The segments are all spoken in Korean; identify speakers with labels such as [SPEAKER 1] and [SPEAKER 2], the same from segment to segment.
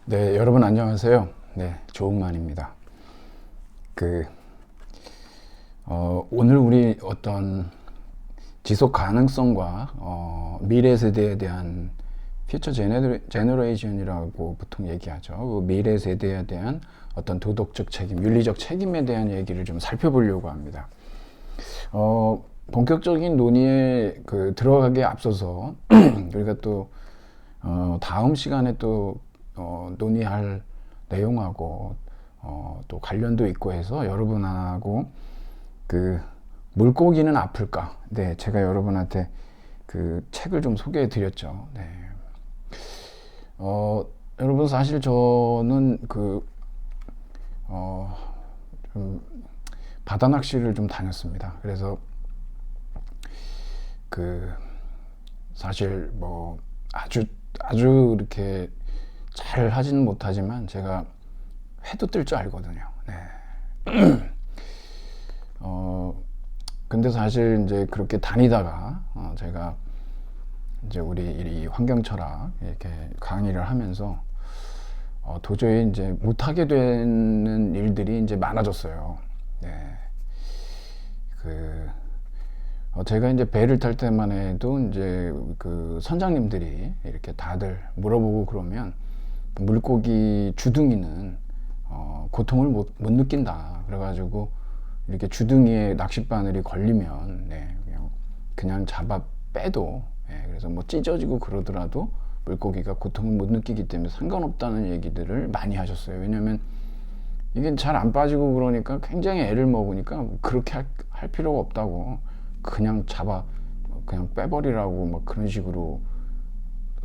[SPEAKER 1] 네, 여러분 안녕하세요. 네, 조은만입니다. 그, 오늘 우리 어떤 지속 가능성과 미래 세대에 대한 퓨처 제너레이션이라고 보통 얘기하죠. 그 미래 세대에 대한 어떤 도덕적 책임, 윤리적 책임에 대한 얘기를 좀 살펴보려고 합니다. 본격적인 논의에 들어가기에 앞서서 우리가 또 다음 시간에 또 논의할 내용하고 또 관련도 있고 해서 여러분하고 그 물고기는 아플까? 네, 제가 여러분한테 그 책을 좀 소개해 드렸죠. 네. 여러분 사실 저는 좀 바다 낚시를 좀 다녔습니다. 그래서 사실 뭐 아주 이렇게 잘 하지는 못하지만 제가 회도 뜰 줄 알거든요. 네. 근데 사실 이제 그렇게 다니다가 제가 이제 우리 이 환경 철학 이렇게 강의를 하면서 도저히 이제 못하게 되는 일들이 이제 많아졌어요. 네. 제가 이제 배를 탈 때만 해도 이제 선장님들이 이렇게 다들 물어보고 그러면 물고기 주둥이는 고통을 못 느낀다. 그래가지고 이렇게 주둥이에 낚싯바늘이 걸리면 그냥 잡아 빼도 그래서 뭐 찢어지고 그러더라도 물고기가 고통을 못 느끼기 때문에 상관없다는 얘기들을 많이 하셨어요. 왜냐면 이게 잘 안 빠지고 그러니까 굉장히 애를 먹으니까 그렇게 할 필요가 없다고 그냥 그냥 빼버리라고 막 그런 식으로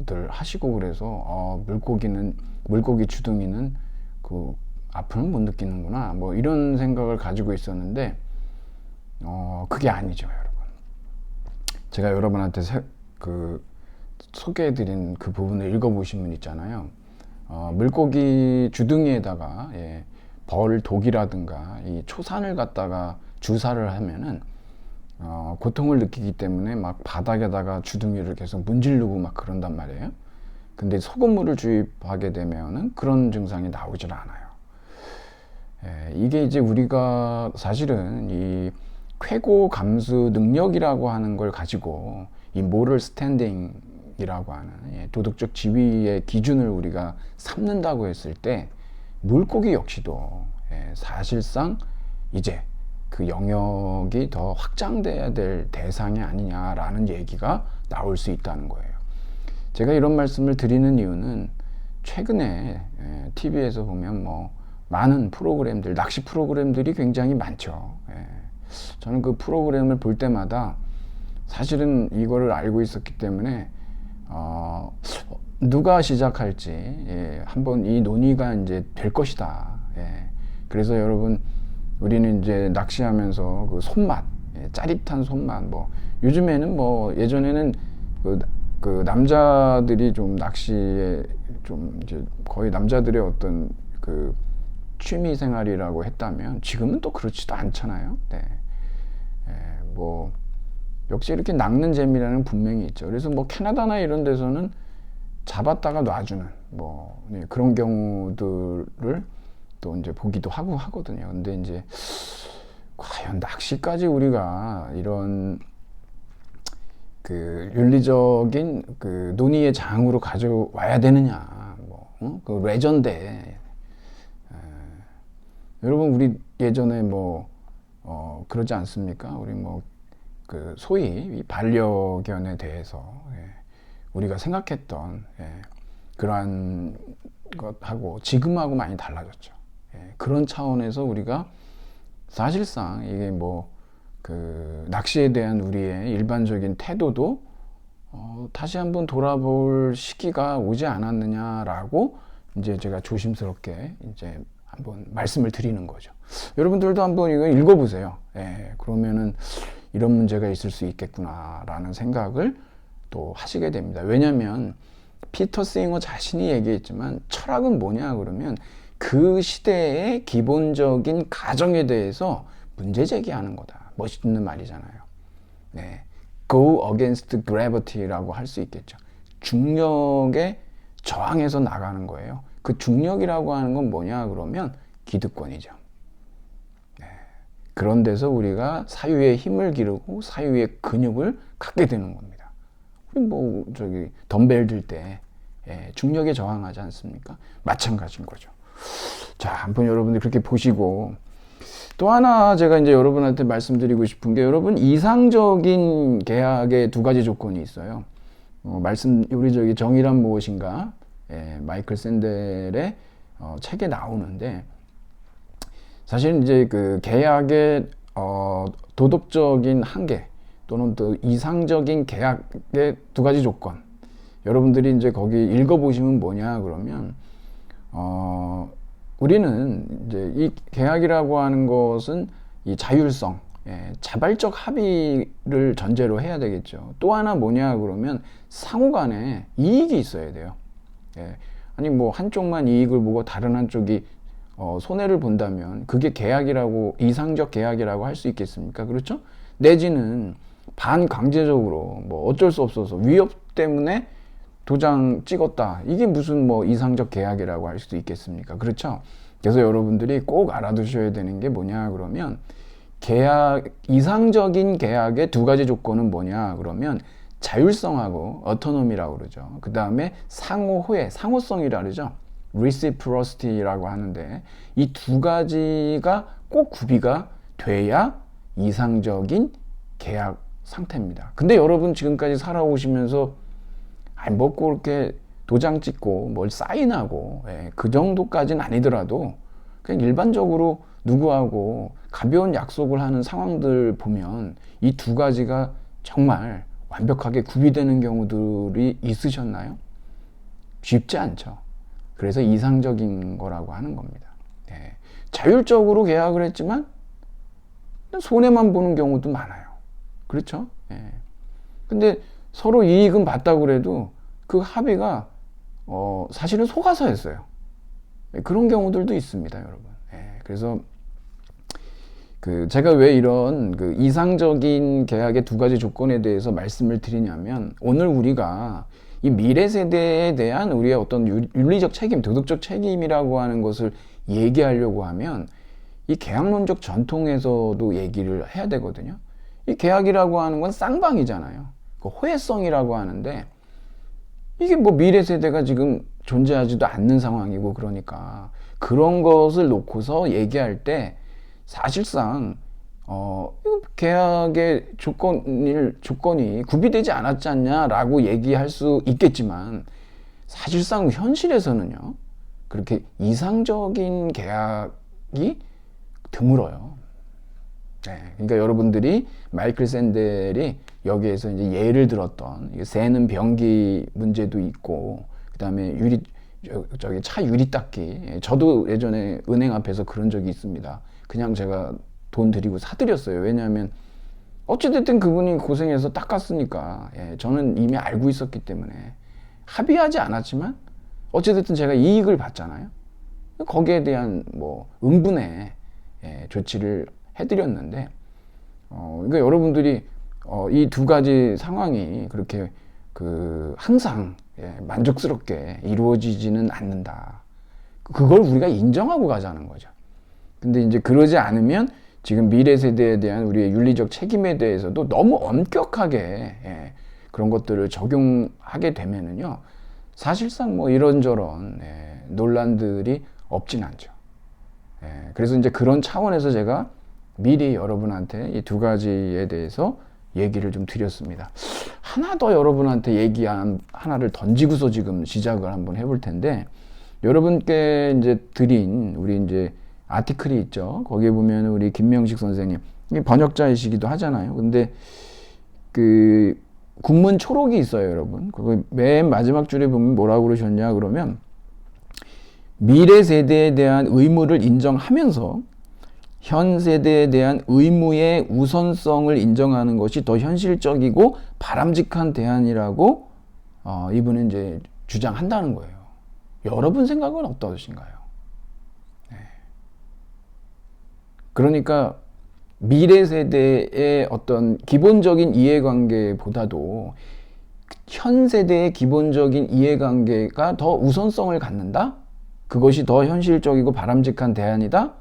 [SPEAKER 1] 들 하시고 그래서 물고기 주둥이는 아픔을 못 느끼는구나 뭐 이런 생각을 가지고 있었는데 그게 아니죠, 여러분. 제가 여러분한테 소개해드린 그 부분을 읽어보신 분 있잖아요. 물고기 주둥이에다가 벌 독이라든가 이 초산을 갖다가 주사를 하면은 고통을 느끼기 때문에 막 바닥에다가 주둥이를 계속 문지르고 막 그런단 말이에요. 근데 소금물을 주입하게 되면은 그런 증상이 나오질 않아요. 이게 이제 우리가 사실은 이 쾌고 감수 능력이라고 하는 걸 가지고 이 모럴 스탠딩이라고 하는 도덕적 지위의 기준을 우리가 삼는다고 했을 때 물고기 역시도 사실상 이제 그 영역이 더 확장돼야 될 대상이 아니냐라는 얘기가 나올 수 있다는 거예요. 제가 이런 말씀을 드리는 이유는 최근에 TV에서 보면 뭐 많은 프로그램들, 낚시 프로그램들이 굉장히 많죠. 저는 그 프로그램을 볼 때마다 사실은 이거를 알고 있었기 때문에 누가 시작할지 한번 이 논의가 이제 될 것이다. 그래서 여러분 우리는 이제 낚시하면서 그 손맛, 짜릿한 손맛, 뭐 요즘에는 뭐 예전에는 그 남자들이 좀 낚시에 좀 이제 거의 남자들의 어떤 그 취미 생활이라고 했다면 지금은 또 그렇지도 않잖아요. 네. 뭐 역시 이렇게 낚는 재미라는 분명히 있죠. 그래서 뭐 캐나다나 이런 데서는 잡았다가 놔주는 뭐 그런 경우들을 또 이제 보기도 하고 하거든요. 근데 이제 과연 낚시까지 우리가 이런 윤리적인 논의의 장으로 가져와야 되느냐, 그 레전드에 여러분 우리 예전에 뭐 그러지 않습니까? 우리 뭐 소위 이 반려견에 대해서 우리가 생각했던 그러한 것하고 지금하고 많이 달라졌죠. 그런 차원에서 우리가 사실상 이게 뭐 낚시에 대한 우리의 일반적인 태도도 다시 한번 돌아볼 시기가 오지 않았느냐라고 이제 제가 조심스럽게 이제 한번 말씀을 드리는 거죠. 여러분들도 한번 이거 읽어보세요. 그러면은 이런 문제가 있을 수 있겠구나라는 생각을 또 하시게 됩니다. 왜냐하면 피터 싱어 자신이 얘기했지만 철학은 뭐냐 그러면 그 시대의 기본적인 가정에 대해서 문제 제기하는 거다. 멋있는 말이잖아요. Go against gravity라고 할 수 있겠죠. 중력에 저항해서 나가는 거예요. 그 중력이라고 하는 건 뭐냐 그러면 기득권이죠. 그런 데서 우리가 사유의 힘을 기르고 사유의 근육을 갖게 되는 겁니다. 우리 뭐 저기 덤벨 들 때 중력에 저항하지 않습니까? 마찬가지인 거죠. 자, 한번 여러분들 그렇게 보시고, 또 하나 제가 이제 여러분한테 말씀드리고 싶은 게, 여러분 이상적인 계약의 두 가지 조건이 있어요. 우리 저기 정의란 무엇인가, 마이클 샌델의 책에 나오는데, 사실 이제 그 계약의 도덕적인 한계 또는 또 이상적인 계약의 두 가지 조건, 여러분들이 이제 거기 읽어보시면 뭐냐 그러면 우리는 이제 이 계약이라고 하는 것은 이 자율성, 자발적 합의를 전제로 해야 되겠죠. 또 하나 뭐냐 그러면 상호간에 이익이 있어야 돼요. 아니 뭐 한쪽만 이익을 보고 다른 한쪽이 손해를 본다면 그게 계약이라고, 이상적 계약이라고 할 수 있겠습니까? 그렇죠? 내지는 반강제적으로 뭐 어쩔 수 없어서 위협 때문에 도장 찍었다, 이게 무슨 뭐 이상적 계약이라고 할 수도 있겠습니까? 그렇죠? 그래서 여러분들이 꼭 알아두셔야 되는 게 뭐냐 그러면, 이상적인 계약의 두 가지 조건은 뭐냐 그러면 자율성하고 어토노미라고 그러죠. 그 다음에 상호호혜, 상호성이라 그러죠. reciprocity라고 하는데, 이 두 가지가 꼭 구비가 돼야 이상적인 계약 상태입니다. 근데 여러분 지금까지 살아오시면서 뭐 그렇게 도장 찍고 뭘 사인하고 그 정도까지는 아니더라도 그냥 일반적으로 누구하고 가벼운 약속을 하는 상황들 보면 이 두 가지가 정말 완벽하게 구비되는 경우들이 있으셨나요? 쉽지 않죠. 그래서 이상적인 거라고 하는 겁니다. 자율적으로 계약을 했지만 손해만 보는 경우도 많아요. 그렇죠? 근데 서로 이익은 봤다고 그래도 그 합의가 사실은 속아서 했어요. 그런 경우들도 있습니다, 여러분. 그래서 제가 왜 이런 그 이상적인 계약의 두 가지 조건에 대해서 말씀을 드리냐면, 오늘 우리가 이 미래 세대에 대한 우리의 어떤 윤리적 책임, 도덕적 책임이라고 하는 것을 얘기하려고 하면 이 계약론적 전통에서도 얘기를 해야 되거든요. 이 계약이라고 하는 건 쌍방이잖아요. 그 호혜성이라고 하는데, 이게 뭐 미래 세대가 지금 존재하지도 않는 상황이고, 그러니까 그런 것을 놓고서 얘기할 때 사실상 계약의 조건이 구비되지 않았지 않냐라고 얘기할 수 있겠지만, 사실상 현실에서는요 그렇게 이상적인 계약이 드물어요. 그러니까 여러분들이 마이클 샌델이 여기에서 이제 예를 들었던 새는 변기 문제도 있고, 그 다음에 차 유리 닦기, 저도 예전에 은행 앞에서 그런 적이 있습니다. 그냥 제가 돈 드리고 사드렸어요. 왜냐하면 어찌됐든 그분이 고생해서 닦았으니까, 저는 이미 알고 있었기 때문에 합의하지 않았지만 어찌됐든 제가 이익을 봤잖아요. 거기에 대한 뭐 응분의 조치를 해드렸는데, 그러니까 여러분들이 이 두 가지 상황이 그렇게 항상 만족스럽게 이루어지지는 않는다. 그걸 우리가 인정하고 가자는 거죠. 근데 이제 그러지 않으면 지금 미래 세대에 대한 우리의 윤리적 책임에 대해서도 너무 엄격하게 그런 것들을 적용하게 되면은요, 사실상 뭐 이런저런 논란들이 없진 않죠. 그래서 이제 그런 차원에서 제가 미리 여러분한테 이 두 가지에 대해서 얘기를 좀 드렸습니다. 하나 더 여러분한테 하나를 던지고서 지금 시작을 한번 해볼 텐데, 여러분께 이제 드린 우리 이제 아티클이 있죠. 거기에 보면 우리 김명식 선생님, 번역자이시기도 하잖아요. 근데 그 국문 초록이 있어요, 여러분. 그거 맨 마지막 줄에 보면 뭐라고 그러셨냐 그러면, 미래 세대에 대한 의무를 인정하면서 현 세대에 대한 의무의 우선성을 인정하는 것이 더 현실적이고 바람직한 대안이라고 이분은 이제 주장한다는 거예요. 여러분 생각은 어떠신가요? 그러니까 미래 세대의 어떤 기본적인 이해관계보다도 현 세대의 기본적인 이해관계가 더 우선성을 갖는다? 그것이 더 현실적이고 바람직한 대안이다?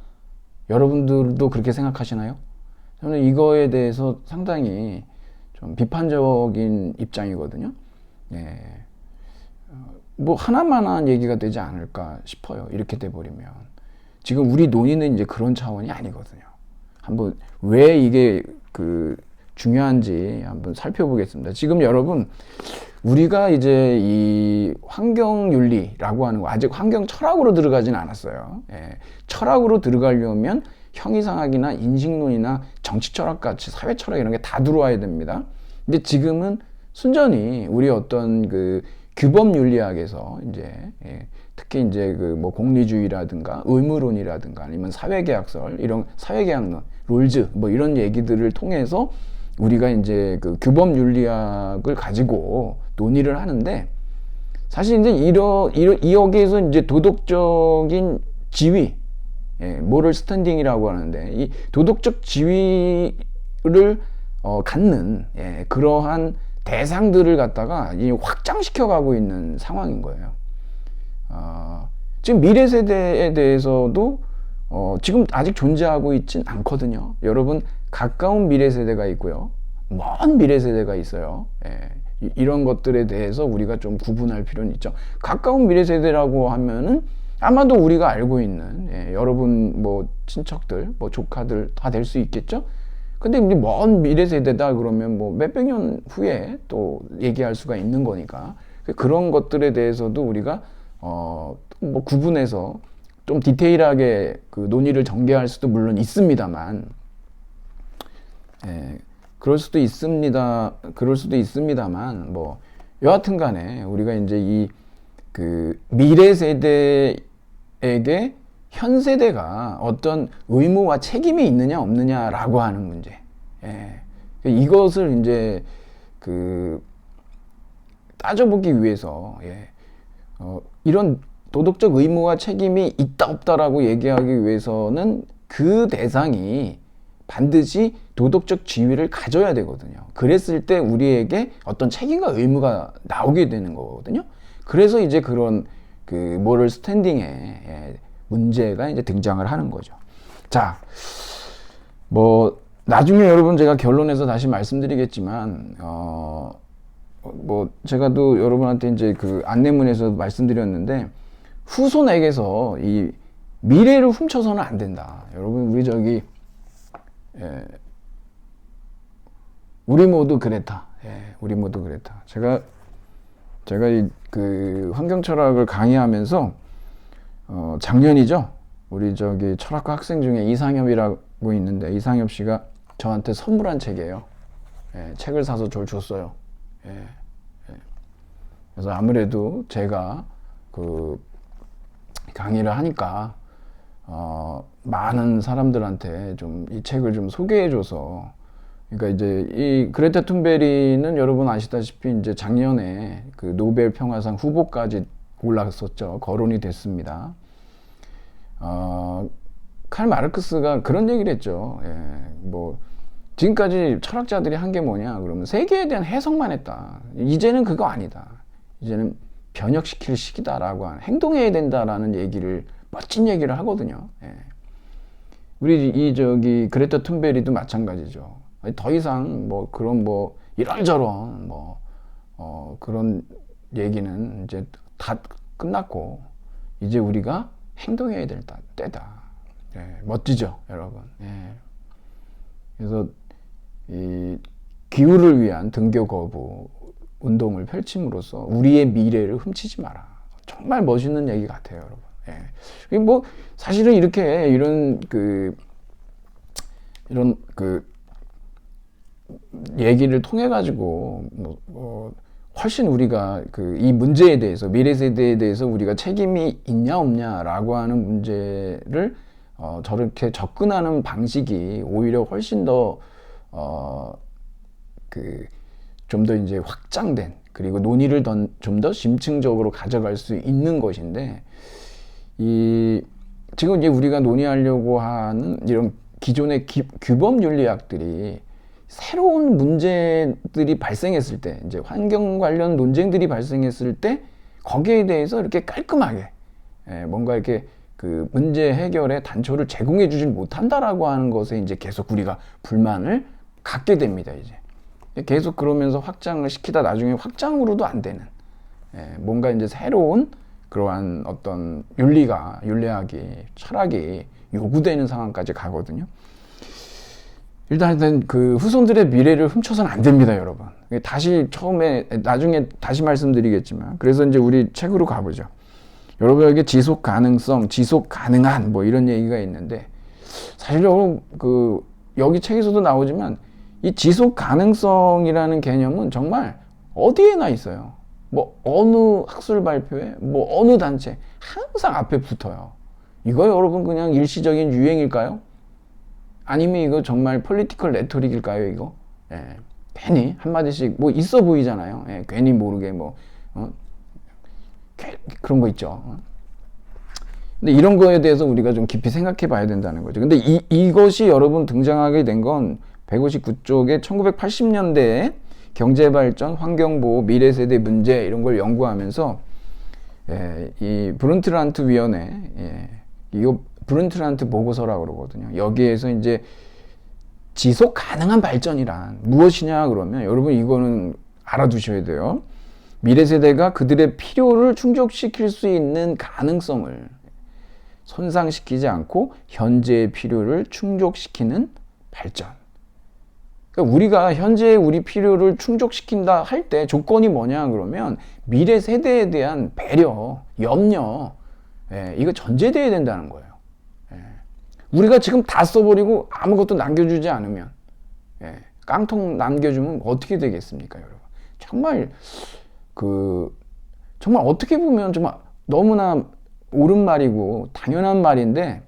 [SPEAKER 1] 여러분들도 그렇게 생각하시나요? 저는 이거에 대해서 상당히 좀 비판적인 입장이거든요. 예. 뭐 하나만한 얘기가 되지 않을까 싶어요. 이렇게 돼버리면. 지금 우리 논의는 이제 그런 차원이 아니거든요. 한번 왜 이게 중요한지 한번 살펴보겠습니다. 지금 여러분, 우리가 이제 이 환경윤리라고 하는 거, 아직 환경 철학으로 들어가진 않았어요. 예. 철학으로 들어가려면 형이상학이나 인식론이나 정치 철학 같이 사회 철학 이런 게 다 들어와야 됩니다. 근데 지금은 순전히 우리 어떤 규범 윤리학에서 이제 특히 이제 뭐 공리주의라든가 의무론이라든가 아니면 사회계약설 이런 사회계약론, 롤즈 뭐 이런 얘기들을 통해서 우리가 이제 규범 윤리학을 가지고 논의를 하는데, 사실 이제 여기에서 이제 도덕적인 지위, 모럴 스탠딩이라고 하는데, 이 도덕적 지위를 갖는 그러한 대상들을 갖다가 확장시켜 가고 있는 상황인 거예요. 지금 미래 세대에 대해서도 지금 아직 존재하고 있진 않거든요. 여러분, 가까운 미래 세대가 있고요, 먼 미래 세대가 있어요. 이런 것들에 대해서 우리가 좀 구분할 필요는 있죠. 가까운 미래 세대라고 하면은 아마도 우리가 알고 있는 여러분 뭐 친척들, 뭐 조카들 다 될 수 있겠죠. 근데 이제 먼 미래 세대다 그러면 뭐 몇백 년 후에 또 얘기할 수가 있는 거니까, 그런 것들에 대해서도 우리가 뭐 구분해서 좀 디테일하게 논의를 전개할 수도 물론 있습니다만, 그럴 수도 있습니다만, 뭐 여하튼 간에 우리가 이제 이 미래 세대에게 현 세대가 어떤 의무와 책임이 있느냐 없느냐라고 하는 문제, 이것을 이제 따져보기 위해서 이런 도덕적 의무와 책임이 있다 없다라고 얘기하기 위해서는 그 대상이 반드시 도덕적 지위를 가져야 되거든요. 그랬을 때 우리에게 어떤 책임과 의무가 나오게 되는 거거든요. 그래서 이제 그런 모럴 스탠딩의 문제가 이제 등장을 하는 거죠. 자, 뭐 나중에 여러분 제가 결론에서 다시 말씀드리겠지만, 뭐 제가 또 여러분한테 이제 안내문에서 말씀드렸는데, 후손에게서 이 미래를 훔쳐서는 안 된다. 여러분, 우리 모두 그레타. 우리 모두 그레타. 제가 이 환경 철학을 강의하면서 작년이죠. 우리 철학과 학생 중에 이상엽이라고 있는데, 이상엽 씨가 저한테 선물한 책이에요. 책을 사서 저를 줬어요. 그래서 아무래도 제가 강의를 하니까 많은 사람들한테 좀 이 책을 좀 소개해줘서, 그러니까 이제 이 그레타 툰베리는 여러분 아시다시피 이제 작년에 노벨 평화상 후보까지 올랐었죠. 거론이 됐습니다. 칼 마르크스가 그런 얘기를 했죠. 뭐 지금까지 철학자들이 한 게 뭐냐 그러면 세계에 대한 해석만 했다. 이제는 그거 아니다. 이제는 변혁시킬 시기다라고 하는, 행동해야 된다라는 얘기를, 멋진 얘기를 하거든요. 우리 그레타 툰베리도 마찬가지죠. 더 이상 뭐 그런 뭐 이런저런 그런 얘기는 이제 다 끝났고, 이제 우리가 행동해야 될 때다. 멋지죠, 여러분. 그래서 이 기후를 위한 등교 거부 운동을 펼침으로써 우리의 미래를 훔치지 마라. 정말 멋있는 얘기 같아요, 여러분. 뭐 사실은 이런 얘기를 통해 가지고 훨씬 우리가 이 문제에 대해서, 미래 세대에 대해서 우리가 책임이 있냐 없냐라고 하는 문제를 저렇게 접근하는 방식이 오히려 훨씬 더 좀 더 이제 확장된, 그리고 논의를 좀 더 심층적으로 가져갈 수 있는 것인데, 지금 이제 우리가 논의하려고 하는 이런 기존의 규범 윤리학들이 새로운 문제들이 발생했을 때, 이제 환경 관련 논쟁들이 발생했을 때 거기에 대해서 이렇게 깔끔하게 뭔가 이렇게 그 문제 해결의 단초를 제공해 주질 못한다라고 하는 것에 이제 계속 우리가 불만을 갖게 됩니다. 이제 계속 그러면서 확장을 시키다 나중에 확장으로도 안 되는 뭔가 이제 새로운 그러한 어떤 윤리학이 철학이 요구되는 상황까지 가거든요. 일단 그 후손들의 미래를 훔쳐서는 안 됩니다, 여러분. 나중에 다시 말씀드리겠지만, 그래서 이제 우리 책으로 가보죠. 여러분, 여기 지속 가능성, 지속 가능한 뭐 이런 얘기가 있는데, 사실 여러분 여기 책에서도 나오지만 이 지속 가능성이라는 개념은 정말 어디에나 있어요. 뭐 어느 학술 발표에, 뭐 어느 단체 항상 앞에 붙어요. 이거 여러분 그냥 일시적인 유행일까요? 아니면 이거 정말 폴리티컬 레토릭일까요, 이거? 괜히 한마디씩 뭐 있어 보이잖아요. 괜히 모르게 그런 거 있죠. 근데 이런 거에 대해서 우리가 좀 깊이 생각해 봐야 된다는 거죠. 근데 이것이 여러분 등장하게 된 건 159쪽에 1980년대에 경제발전, 환경보호, 미래세대 문제 이런 걸 연구하면서 이 브룬트란트 위원회, 이거 브룬트란트 보고서라고 그러거든요. 여기에서 이제 지속 가능한 발전이란 무엇이냐 그러면 여러분 이거는 알아두셔야 돼요. 미래 세대가 그들의 필요를 충족시킬 수 있는 가능성을 손상시키지 않고 현재의 필요를 충족시키는 발전. 그러니까 우리가 현재 우리 필요를 충족시킨다 할 때 조건이 뭐냐 그러면 미래 세대에 대한 배려, 염려, 이거 전제돼야 된다는 거예요. 우리가 지금 다 써버리고 아무것도 남겨주지 않으면, 깡통 남겨주면 어떻게 되겠습니까, 여러분? 정말 어떻게 보면 정말 너무나 옳은 말이고 당연한 말인데,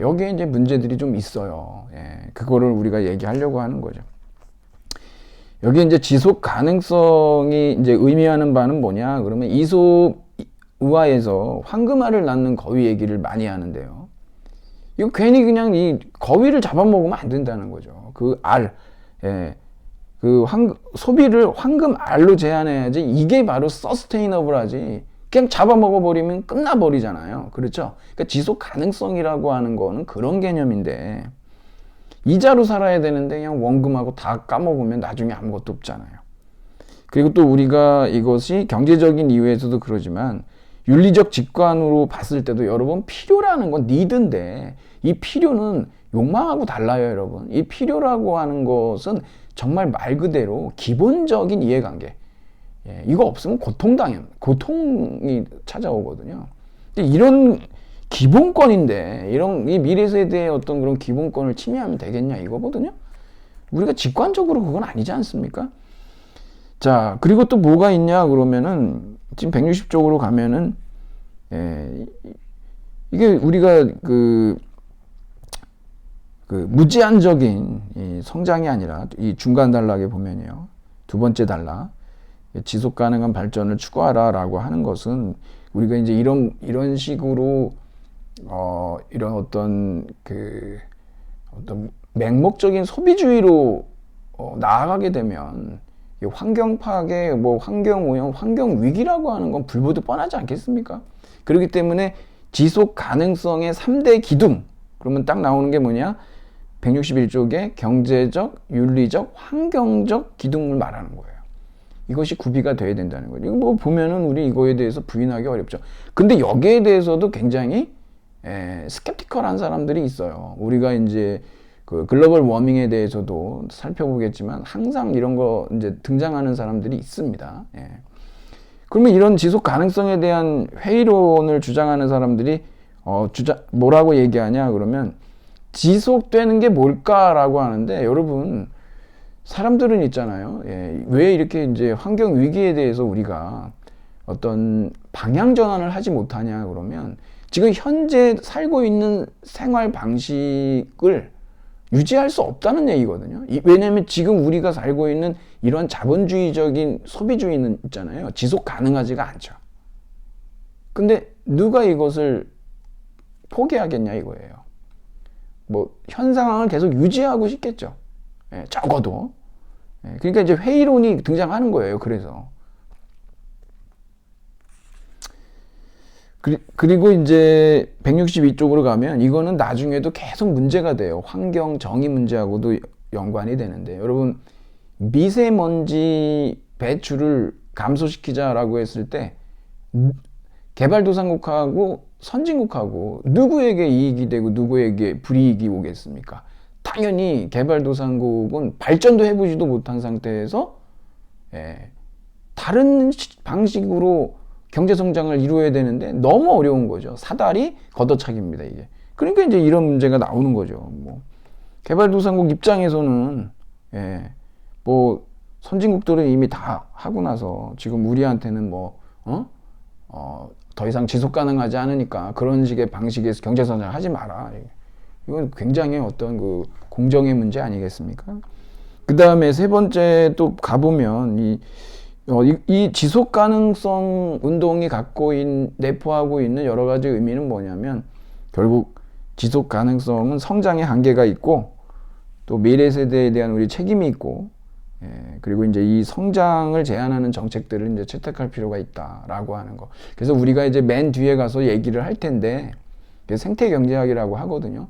[SPEAKER 1] 여기에 이제 문제들이 좀 있어요. 그거를 우리가 얘기하려고 하는 거죠. 여기 이제 지속 가능성이 이제 의미하는 바는 뭐냐? 그러면 이솝우화에서 황금알을 낳는 거위 얘기를 많이 하는데요. 이거 괜히 그냥 이 거위를 잡아먹으면 안 된다는 거죠. 그 알, 소비를 황금알로 제한해야지 이게 바로 서스테이너블하지. 그냥 잡아먹어버리면 끝나버리잖아요. 그렇죠? 그러니까 지속 가능성이라고 하는 거는 그런 개념인데, 이자로 살아야 되는데 그냥 원금하고 다 까먹으면 나중에 아무것도 없잖아요. 그리고 또 우리가 이것이 경제적인 이유에서도 그러지만 윤리적 직관으로 봤을 때도 여러분 필요라는 건 니드인데, 이 필요는 욕망하고 달라요, 여러분. 이 필요라고 하는 것은 정말 말 그대로 기본적인 이해관계. 이거 없으면 고통이 찾아오거든요. 근데 이런 기본권인데, 이 미래 세대의 어떤 그런 기본권을 침해하면 되겠냐 이거거든요. 우리가 직관적으로 그건 아니지 않습니까? 자, 그리고 또 뭐가 있냐 그러면은 지금 160쪽으로 가면은 이게 우리가 그 무제한적인 이 성장이 아니라 이 중간 단락에 보면요, 두 번째 단락, 지속 가능한 발전을 추구하라라고 하는 것은 우리가 이제 이런 식으로 이런 어떤 맹목적인 소비주의로 나아가게 되면 환경 파괴, 뭐 환경 오염, 환경 위기라고 하는 건 불보듯 뻔하지 않겠습니까? 그렇기 때문에 지속 가능성의 3대 기둥, 그러면 딱 나오는 게 뭐냐? 161쪽에 경제적, 윤리적, 환경적 기둥을 말하는 거예요. 이것이 구비가 돼야 된다는 거죠. 이거 뭐 보면은 우리 이거에 대해서 부인하기 어렵죠. 근데 여기에 대해서도 굉장히 스캡티컬한 사람들이 있어요. 우리가 이제 그 글로벌 워밍에 대해서도 살펴보겠지만 항상 이런 거 이제 등장하는 사람들이 있습니다. 그러면 이런 지속 가능성에 대한 회의론을 주장하는 사람들이 뭐라고 얘기하냐 그러면 지속되는 게 뭘까라고 하는데, 여러분 사람들은 있잖아요. 왜 이렇게 이제 환경 위기에 대해서 우리가 어떤 방향 전환을 하지 못하냐 그러면 지금 현재 살고 있는 생활 방식을 유지할 수 없다는 얘기거든요. 왜냐하면 지금 우리가 살고 있는 이런 자본주의적인 소비주의는 있잖아요. 지속 가능하지가 않죠. 근데 누가 이것을 포기하겠냐 이거예요. 뭐 현 상황을 계속 유지하고 싶겠죠. 예, 적어도. 예, 그러니까 이제 회의론이 등장하는 거예요. 그래서. 그리고 이제 162쪽으로 가면 이거는 나중에도 계속 문제가 돼요. 환경 정의 문제하고도 연관이 되는데, 여러분 미세먼지 배출을 감소시키자라고 했을 때 개발도상국하고 선진국하고 누구에게 이익이 되고 누구에게 불이익이 오겠습니까? 당연히 개발도상국은 발전도 해보지도 못한 상태에서 다른 방식으로 경제성장을 이루어야 되는데 너무 어려운 거죠. 사다리 걷어차기입니다, 이게. 그러니까 이제 이런 문제가 나오는 거죠. 뭐 개발도상국 입장에서는 뭐 선진국들은 이미 다 하고 나서 지금 우리한테는 더 이상 지속 가능하지 않으니까 그런 식의 방식에서 경제성장 하지 마라. 이건 굉장히 어떤 그 공정의 문제 아니겠습니까? 그 다음에 세 번째 또 가보면 이 지속 가능성 운동이 내포하고 있는 여러 가지 의미는 뭐냐면, 결국 지속 가능성은 성장의 한계가 있고 또 미래 세대에 대한 우리 책임이 있고, 그리고 이제 이 성장을 제한하는 정책들을 이제 채택할 필요가 있다라고 하는 거. 그래서 우리가 이제 맨 뒤에 가서 얘기를 할 텐데, 생태 경제학이라고 하거든요.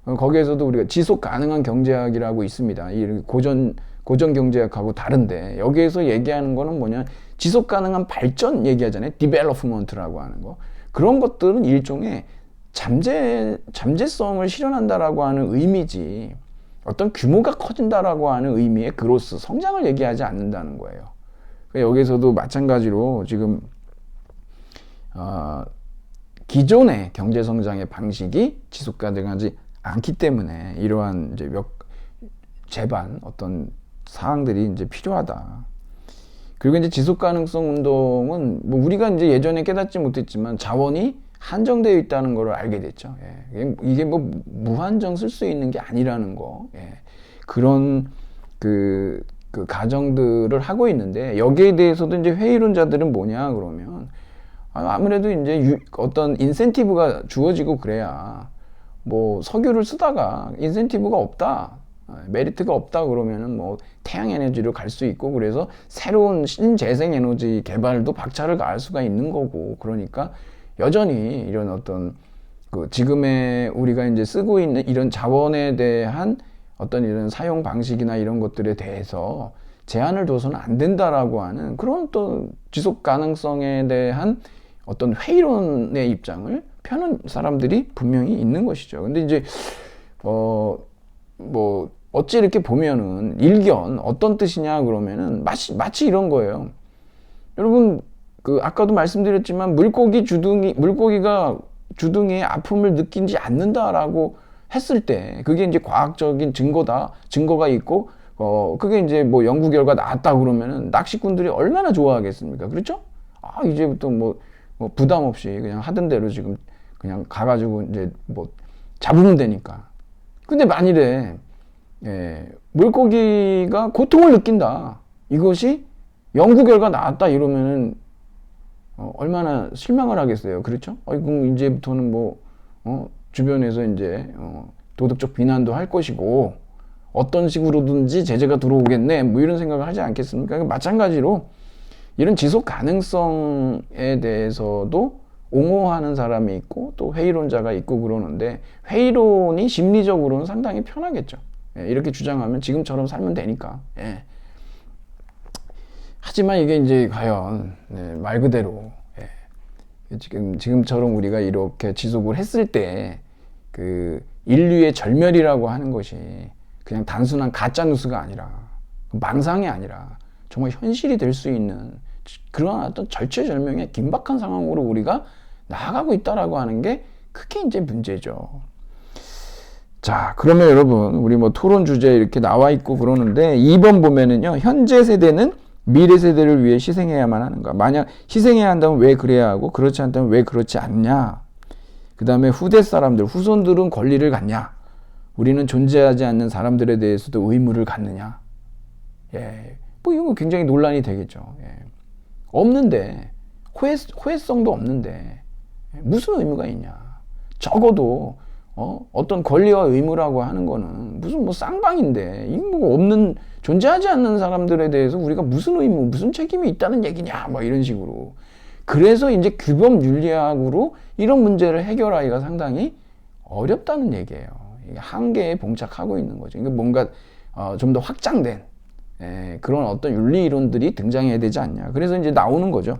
[SPEAKER 1] 거기에서도 우리가 지속 가능한 경제학이라고 있습니다. 이 고전 경제학하고 다른데, 여기에서 얘기하는 거는 뭐냐, 지속 가능한 발전 얘기하잖아요. 디벨롭먼트라고 하는 거. 그런 것들은 일종의 잠재성을 실현한다라고 하는 의미지, 어떤 규모가 커진다라고 하는 의미의 그로스, 성장을 얘기하지 않는다는 거예요. 여기서도 마찬가지로 지금 기존의 경제 성장의 방식이 지속 가능하지 않기 때문에 이러한 이제 제반 어떤 사항들이 이제 필요하다. 그리고 이제 지속 가능성 운동은 뭐 우리가 이제 예전에 깨닫지 못했지만 자원이 한정되어 있다는 걸 알게 됐죠. 이게 뭐 무한정 쓸 수 있는 게 아니라는 거. 그런 그 가정들을 하고 있는데, 여기에 대해서도 이제 회의론자들은 뭐냐 그러면, 아무래도 이제 어떤 인센티브가 주어지고 그래야, 뭐 석유를 쓰다가 인센티브가 없다, 메리트가 없다 그러면은 뭐 태양 에너지로 갈 수 있고, 그래서 새로운 신재생 에너지 개발도 박차를 가할 수가 있는 거고, 그러니까 여전히 이런 어떤 지금의 우리가 이제 쓰고 있는 이런 자원에 대한 어떤 이런 사용 방식이나 이런 것들에 대해서 제한을 둬서는 안 된다라고 하는 그런 또 지속 가능성에 대한 어떤 회의론의 입장을 펴는 사람들이 분명히 있는 것이죠. 근데 이제 뭐 어찌 이렇게 보면은 일견 어떤 뜻이냐 그러면은 마치 이런 거예요. 여러분 아까도 말씀드렸지만 물고기가 주둥이에 아픔을 느끼지 않는다라고 했을 때, 그게 이제 과학적인 증거가 있고, 그게 이제 뭐 연구 결과 나왔다 그러면은 낚시꾼들이 얼마나 좋아하겠습니까? 그렇죠? 이제부터 뭐 부담 없이 그냥 하던 대로 지금 그냥 가가지고 이제 뭐 잡으면 되니까. 근데 만일에, 물고기가 고통을 느낀다, 이것이 연구 결과 나왔다 이러면은, 얼마나 실망을 하겠어요. 그렇죠? 그럼 이제부터는 주변에서 이제, 도덕적 비난도 할 것이고, 어떤 식으로든지 제재가 들어오겠네, 뭐 이런 생각을 하지 않겠습니까? 마찬가지로, 이런 지속 가능성에 대해서도 옹호하는 사람이 있고, 또 회의론자가 있고 그러는데, 회의론이 심리적으로는 상당히 편하겠죠. 이렇게 주장하면 지금처럼 살면 되니까. 하지만 이게 이제 과연 말 그대로 지금처럼 우리가 이렇게 지속을 했을 때 인류의 절멸이라고 하는 것이 그냥 단순한 가짜 뉴스가 아니라, 망상이 아니라 정말 현실이 될 수 있는 그런 어떤 절체절명의 긴박한 상황으로 우리가 나아가고 있다라고 하는 게 그게 이제 문제죠. 자, 그러면 여러분, 우리 뭐 토론 주제 이렇게 나와 있고 그러는데 2번 보면은요, 현재 세대는 미래 세대를 위해 희생해야만 하는가? 만약 희생해야 한다면 왜 그래야 하고, 그렇지 않다면 왜 그렇지 않냐? 그 다음에 후손들은 권리를 갖냐? 우리는 존재하지 않는 사람들에 대해서도 의무를 갖느냐? 뭐 이런 거 굉장히 논란이 되겠죠. 없는데, 호혜성도 없는데 무슨 의무가 있냐? 적어도 어떤 권리와 의무라고 하는 거는 무슨 뭐 쌍방인데, 이 뭐 없는, 존재하지 않는 사람들에 대해서 우리가 무슨 의무, 무슨 책임이 있다는 얘기냐, 뭐 이런 식으로. 그래서 이제 규범 윤리학으로 이런 문제를 해결하기가 상당히 어렵다는 얘기예요. 이게 한계에 봉착하고 있는 거죠. 이게 뭔가 좀 더 확장된 그런 어떤 윤리 이론들이 등장해야 되지 않냐. 그래서 이제 나오는 거죠.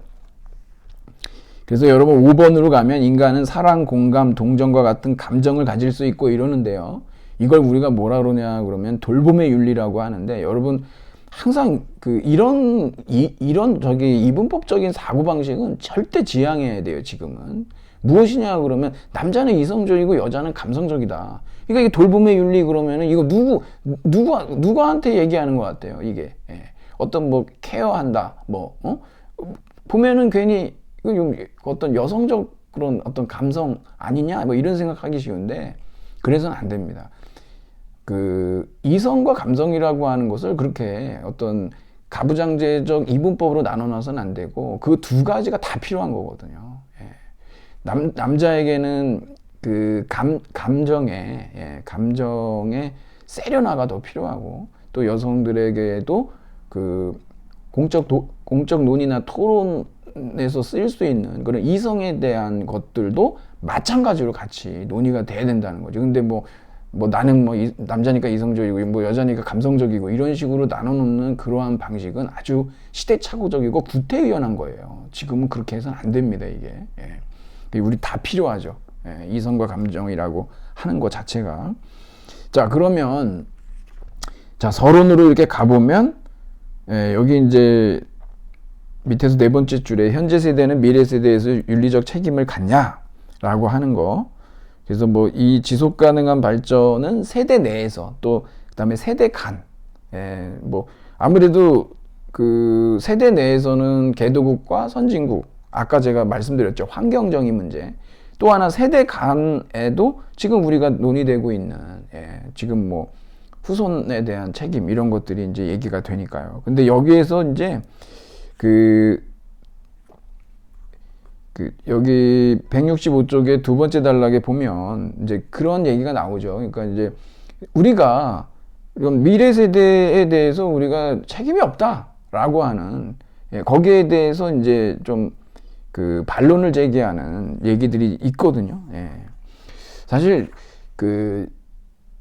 [SPEAKER 1] 그래서 여러분 5번으로 가면 인간은 사랑, 공감, 동정과 같은 감정을 가질 수 있고 이러는데요. 이걸 우리가 뭐라 그러냐 그러면 돌봄의 윤리라고 하는데, 여러분 항상 이런 이분법적인 사고방식은 절대 지양해야 돼요. 지금은 무엇이냐 그러면 남자는 이성적이고 여자는 감성적이다. 그러니까 이게 돌봄의 윤리 그러면은 이거 누구한테 얘기하는 것 같아요. 이게 어떤 뭐 케어한다 보면은 괜히 어떤 여성적 그런 어떤 감성 아니냐 뭐 이런 생각하기 쉬운데, 그래서는 안 됩니다. 이성과 감성이라고 하는 것을 그렇게 어떤 가부장제적 이분법으로 나눠놔서는 안 되고, 그 두 가지가 다 필요한 거거든요. 남자에게는 감정의 세련화가 더 필요하고, 또 여성들에게도 공적 논의나 토론에서 쓰일 수 있는 그런 이성에 대한 것들도 마찬가지로 같이 논의가 돼야 된다는 거죠. 근데 나는 남자니까 이성적이고 여자니까 감성적이고 이런 식으로 나눠놓는 그러한 방식은 아주 시대착오적이고 구태의연한 거예요. 지금은 그렇게 해서는 안 됩니다. 이게 우리 다 필요하죠. 이성과 감정이라고 하는 것 자체가. 자, 그러면 서론으로 이렇게 가보면 여기 이제 밑에서 네 번째 줄에 현재 세대는 미래 세대에서 윤리적 책임을 갖냐라고 하는 거. 그래서 이 지속 가능한 발전은 세대 내에서, 또 그다음에 세대 간, 아무래도 세대 내에서는 개도국과 선진국, 아까 제가 말씀드렸죠, 환경적인 문제. 또 하나 세대 간에도 지금 우리가 논의되고 있는 지금 후손에 대한 책임, 이런 것들이 이제 얘기가 되니까요. 근데 여기에서 이제 여기 165쪽에 두 번째 단락에 보면 이제 그런 얘기가 나오죠. 그러니까 이제 우리가 이런 미래 세대에 대해서 우리가 책임이 없다라고 하는, 거기에 대해서 이제 좀 반론을 제기하는 얘기들이 있거든요. 사실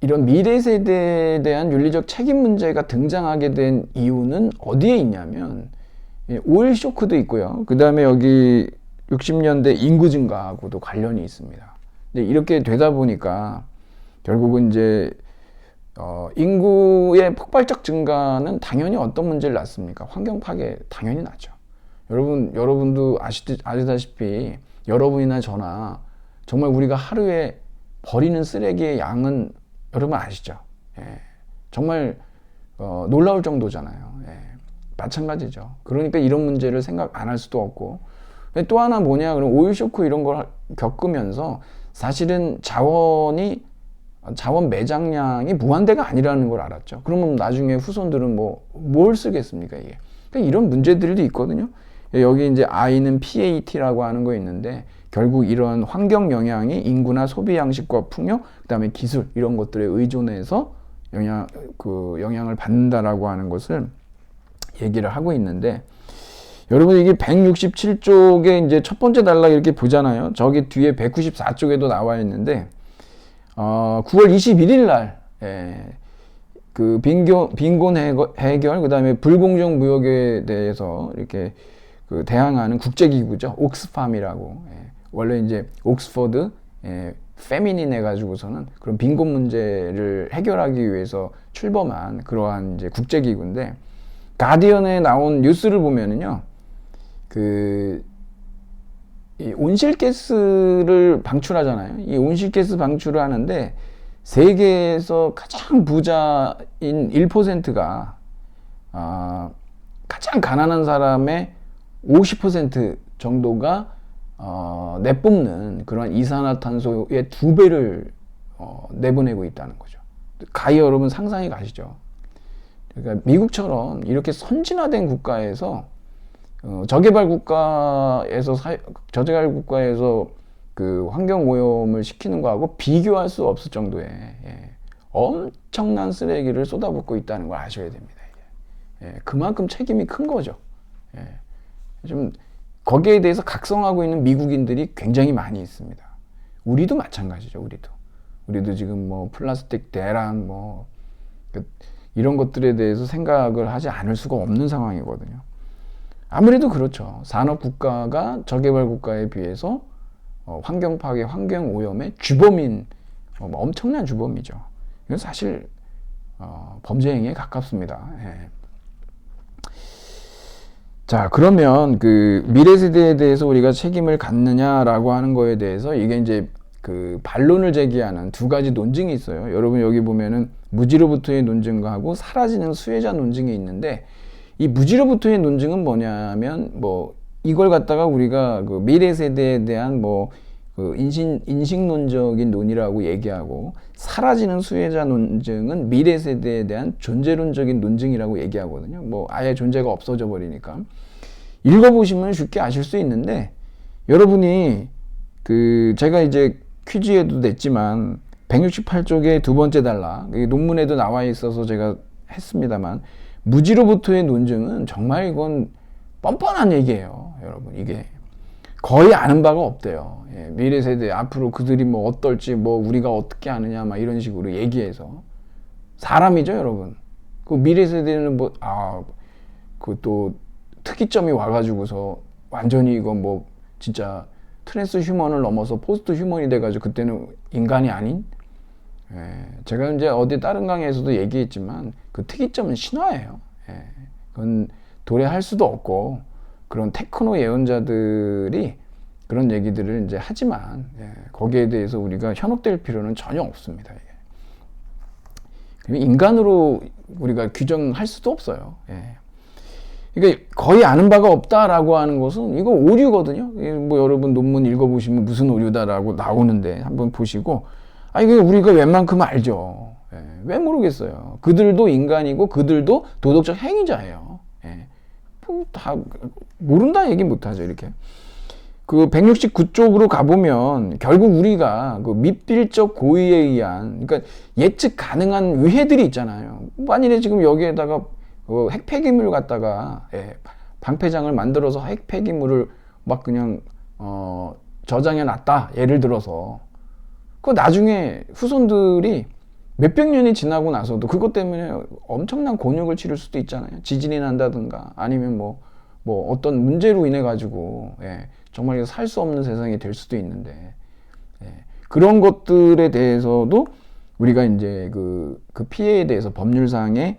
[SPEAKER 1] 이런 미래 세대에 대한 윤리적 책임 문제가 등장하게 된 이유는 어디에 있냐면, 오일 쇼크도 있고요. 그 다음에 여기 60년대 인구 증가하고도 관련이 있습니다. 이렇게 되다 보니까 결국은 이제 인구의 폭발적 증가는 당연히 어떤 문제를 낳습니까? 환경 파괴 당연히 낳죠. 여러분도 아시다시피 여러분이나 저나 정말 우리가 하루에 버리는 쓰레기의 양은 여러분 아시죠? 정말 놀라울 정도잖아요. 마찬가지죠. 그러니까 이런 문제를 생각 안 할 수도 없고, 또 하나 뭐냐 그러면 오일 쇼크 이런 걸 겪으면서 사실은 자원 매장량이 무한대가 아니라는 걸 알았죠. 그러면 나중에 후손들은 뭘 쓰겠습니까, 이게? 그러니까 이런 문제들도 있거든요. 여기 이제 I는 PAT라고 하는 거 있는데, 결국 이런 환경 영향이 인구나 소비 양식과 풍요, 그다음에 기술 이런 것들에 의존해서 영향을 받는다라고 하는 것을 얘기를 하고 있는데, 여러분 이게 167쪽에 이제 첫 번째 단락 이렇게 보잖아요. 저기 뒤에 194쪽에도 나와 있는데 9월 21일 날 빈곤 해결 그다음에 불공정 무역에 대해서 이렇게 대항하는 국제기구죠. 옥스팜이라고. 원래 이제 옥스퍼드 페미닌 해가지고서는 그런 빈곤 문제를 해결하기 위해서 출범한 그러한 이제 국제기구인데, 가디언에 나온 뉴스를 보면은요, 이 온실가스를 방출하잖아요. 이 온실가스 방출을 하는데 세계에서 가장 부자인 1%가 가장 가난한 사람의 50% 정도가 내뿜는 그런 이산화탄소의 2배를 내보내고 있다는 거죠. 가히 여러분 상상이 가시죠? 그러니까 미국처럼 이렇게 선진화된 국가에서 저개발 국가에서 그 환경 오염을 시키는 거하고 비교할 수 없을 정도의 엄청난 쓰레기를 쏟아붓고 있다는 걸 아셔야 됩니다. 그만큼 책임이 큰 거죠. 좀 거기에 대해서 각성하고 있는 미국인들이 굉장히 많이 있습니다. 우리도 마찬가지죠. 우리도 지금 뭐 플라스틱 대란 뭐 이런 것들에 대해서 생각을 하지 않을 수가 없는 상황이거든요. 아무래도 그렇죠. 산업 국가가 저개발 국가에 비해서 환경 파괴, 환경 오염의 주범인 엄청난 주범이죠. 이건 사실 범죄 행위에 가깝습니다. 자, 그러면 그 미래 세대에 대해서 우리가 책임을 갖느냐라고 하는 거에 대해서 이게 이제 그 반론을 제기하는 두 가지 논증이 있어요. 여러분 여기 보면은 무지로부터의 논증하고 사라지는 수혜자 논증이 있는데, 이 무지로부터의 논증은 뭐냐면 뭐 이걸 갖다가 우리가 그 미래 세대에 대한 뭐 그 인식론적인 논이라고 얘기하고, 사라지는 수혜자 논증은 미래 세대에 대한 존재론적인 논증이라고 얘기하거든요. 뭐 아예 존재가 없어져 버리니까. 읽어보시면 쉽게 아실 수 있는데, 여러분이 그 제가 이제 퀴즈에도 냈지만 168쪽의 두 번째 단락 논문에도 나와 있어서 제가 했습니다만, 무지로부터의 논증은 정말 이건 뻔뻔한 얘기예요. 여러분, 이게 거의 아는 바가 없대요. 미래 세대 앞으로 그들이 뭐 어떨지, 뭐 우리가 어떻게 아느냐 막 이런 식으로 얘기해서, 사람이죠 여러분. 그 미래 세대는 뭐 그 또 특이점이 와가지고서 완전히 이건 뭐 진짜 트랜스 휴먼을 넘어서 포스트 휴먼이 돼가지고 그때는 인간이 아닌, 제가 이제 어디 다른 강의에서도 얘기했지만 그 특이점은 신화예요. 그건 도래할 수도 없고, 그런 테크노 예언자들이 그런 얘기들을 이제 하지만 거기에 대해서 우리가 현혹될 필요는 전혀 없습니다. 인간으로 우리가 규정할 수도 없어요. 그러니까 거의 아는 바가 없다라고 하는 것은 이거 오류거든요. 뭐 여러분 논문 읽어보시면 무슨 오류다라고 나오는데 한번 보시고, 이게 우리가 웬만큼 알죠. 왜 모르겠어요. 그들도 인간이고 그들도 도덕적 행위자예요. 다 모른다 얘기 못하죠. 이렇게 그 169쪽으로 가보면 결국 우리가 그密필적 고의에 의한, 그러니까 예측 가능한 위해들이 있잖아요. 만일에 지금 여기에다가 핵 폐기물 갖다가 방패장을 만들어서 핵 폐기물을 막 그냥 저장해 놨다, 예를 들어서, 그 나중에 후손들이 몇백 년이 지나고 나서도 그것 때문에 엄청난 곤욕을 치를 수도 있잖아요. 지진이 난다든가 아니면 뭐 어떤 문제로 인해 가지고 정말 살 수 없는 세상이 될 수도 있는데, 그런 것들에 대해서도 우리가 이제 그 피해에 대해서 법률상의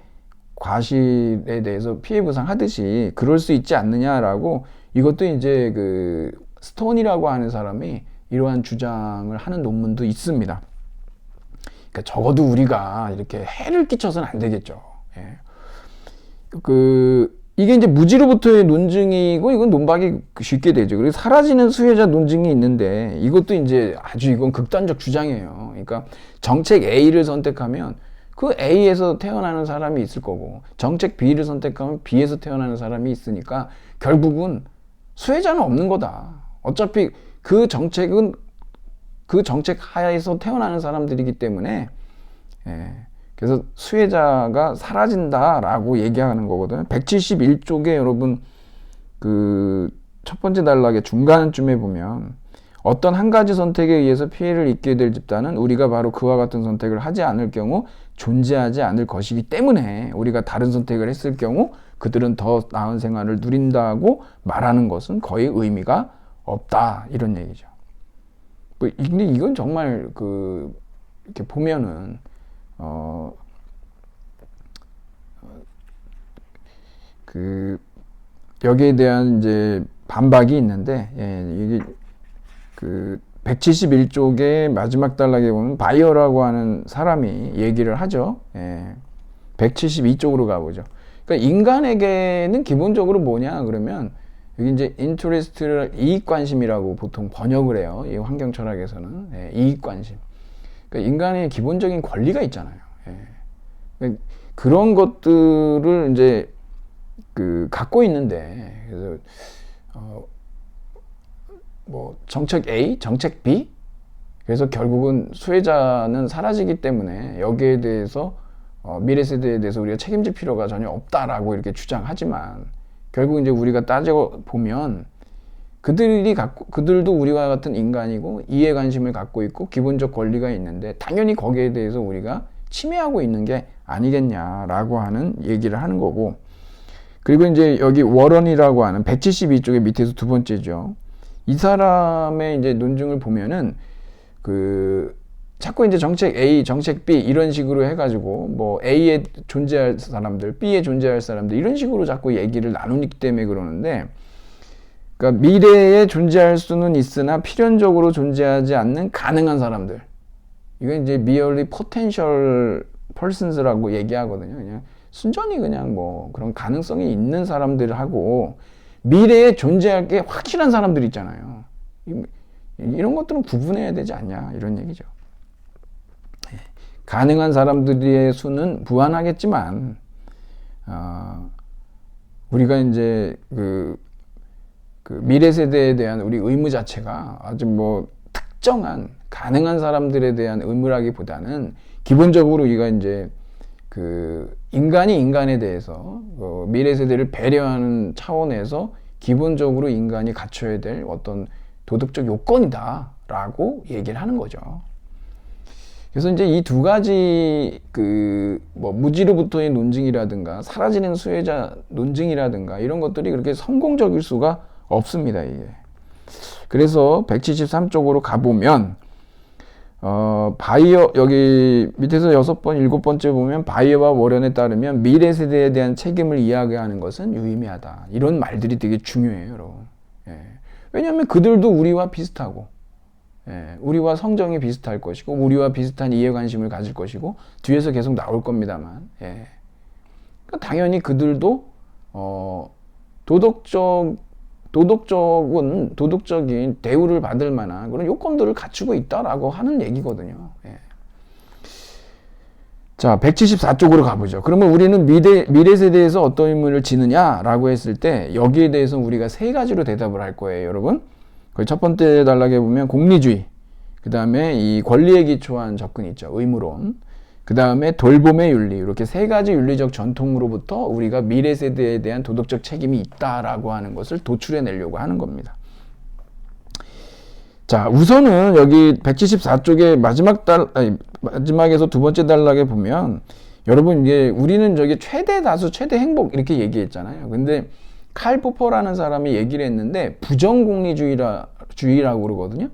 [SPEAKER 1] 과실에 대해서 피해 보상하듯이 그럴 수 있지 않느냐라고, 이것도 이제 그 스톤이라고 하는 사람이 이러한 주장을 하는 논문도 있습니다. 그러니까 적어도 우리가 이렇게 해를 끼쳐서는 안 되겠죠. 이게 이제 무지로부터의 논증이고, 이건 논박이 쉽게 되죠. 그리고 사라지는 수혜자 논증이 있는데, 이것도 이제 아주 이건 극단적 주장이에요. 그러니까 정책 A를 선택하면 그 A에서 태어나는 사람이 있을 거고, 정책 B를 선택하면 B에서 태어나는 사람이 있으니까 결국은 수혜자는 없는 거다. 어차피 그 정책은 그 정책 하에서 태어나는 사람들이기 때문에, 그래서 수혜자가 사라진다라고 얘기하는 거거든요. 171쪽에 여러분 그 첫 번째 단락의 중간쯤에 보면, 어떤 한 가지 선택에 의해서 피해를 입게 될 집단은 우리가 바로 그와 같은 선택을 하지 않을 경우 존재하지 않을 것이기 때문에, 우리가 다른 선택을 했을 경우 그들은 더 나은 생활을 누린다고 말하는 것은 거의 의미가 없다, 이런 얘기죠. 근데 이건 정말 이렇게 보면은 여기에 대한 이제 반박이 있는데, 이게 171쪽의 마지막 단락에 보면 바이어라고 하는 사람이 얘기를 하죠. 172쪽으로 가보죠. 그러니까 인간에게는 기본적으로 뭐냐 그러면, 여기 이제 인터레스트를 이익관심이라고 보통 번역을 해요. 이 환경 철학에서는 이익관심. 그러니까 인간의 기본적인 권리가 있잖아요. 그러니까 그런 것들을 이제 갖고 있는데, 그래서 뭐 정책 A, 정책 B. 그래서 결국은 수혜자는 사라지기 때문에 여기에 대해서 미래 세대에 대해서 우리가 책임질 필요가 전혀 없다라고 이렇게 주장하지만 결국 이제 우리가 따져 보면 그들도 우리와 같은 인간이고 이해 관심을 갖고 있고 기본적 권리가 있는데 당연히 거기에 대해서 우리가 침해하고 있는 게 아니겠냐라고 하는 얘기를 하는 거고, 그리고 이제 여기 워런이라고 하는 172쪽의 밑에서 두 번째죠. 이 사람의 이제 논증을 보면은 자꾸 이제 정책 A, 정책 B 이런 식으로 해가지고 뭐 A에 존재할 사람들, B에 존재할 사람들 이런 식으로 자꾸 얘기를 나누기 때문에 그러는데, 그러니까 미래에 존재할 수는 있으나 필연적으로 존재하지 않는 가능한 사람들. 이건 이제 merely potential persons라고 얘기하거든요. 그냥 순전히 그냥 뭐 그런 가능성이 있는 사람들하고 미래에 존재할 게 확실한 사람들 있잖아요. 이런 것들은 구분해야 되지 않냐 이런 얘기죠. 가능한 사람들의 수는 무한하겠지만 우리가 이제 그 미래 세대에 대한 우리 의무 자체가 아주 뭐 특정한 가능한 사람들에 대한 의무라기보다는 기본적으로 우리가 이제 인간이 인간에 대해서 미래 세대를 배려하는 차원에서 기본적으로 인간이 갖춰야 될 어떤 도덕적 요건이다라고 얘기를 하는 거죠. 그래서 이제 이 두 가지 뭐 무지로부터의 논증이라든가 사라지는 수혜자 논증이라든가 이런 것들이 그렇게 성공적일 수가 없습니다, 이게. 그래서 173쪽으로 가보면 바이어, 여기 밑에서 6번, 7번째 보면 바이어와 워런에 따르면 미래 세대에 대한 책임을 이야기하는 것은 유의미하다. 이런 말들이 되게 중요해요, 여러분. 예. 왜냐하면 그들도 우리와 비슷하고, 예, 우리와 성정이 비슷할 것이고, 우리와 비슷한 이해 관심을 가질 것이고, 뒤에서 계속 나올 겁니다만, 예. 그러니까 당연히 그들도 도덕적인 대우를 받을 만한 그런 요건들을 갖추고 있다라고 하는 얘기거든요. 예. 자, 174쪽으로 가보죠. 그러면 우리는 미래 세대에서 어떤 의무를 지느냐라고 했을 때 여기에 대해서 우리가 세 가지로 대답을 할 거예요, 여러분. 그 첫 번째 단락에 보면 공리주의, 그 다음에 이 권리에 기초한 접근이 있죠, 의무론. 그 다음에 돌봄의 윤리, 이렇게 세 가지 윤리적 전통으로부터 우리가 미래 세대에 대한 도덕적 책임이 있다라고 하는 것을 도출해 내려고 하는 겁니다. 자, 우선은 여기 174쪽의 마지막에서 두 번째 단락에 보면 여러분, 이게 우리는 저기 최대 다수, 최대 행복 이렇게 얘기했잖아요. 근데 칼 포퍼라는 사람이 얘기를 했는데 부정공리주의라고 그러거든요.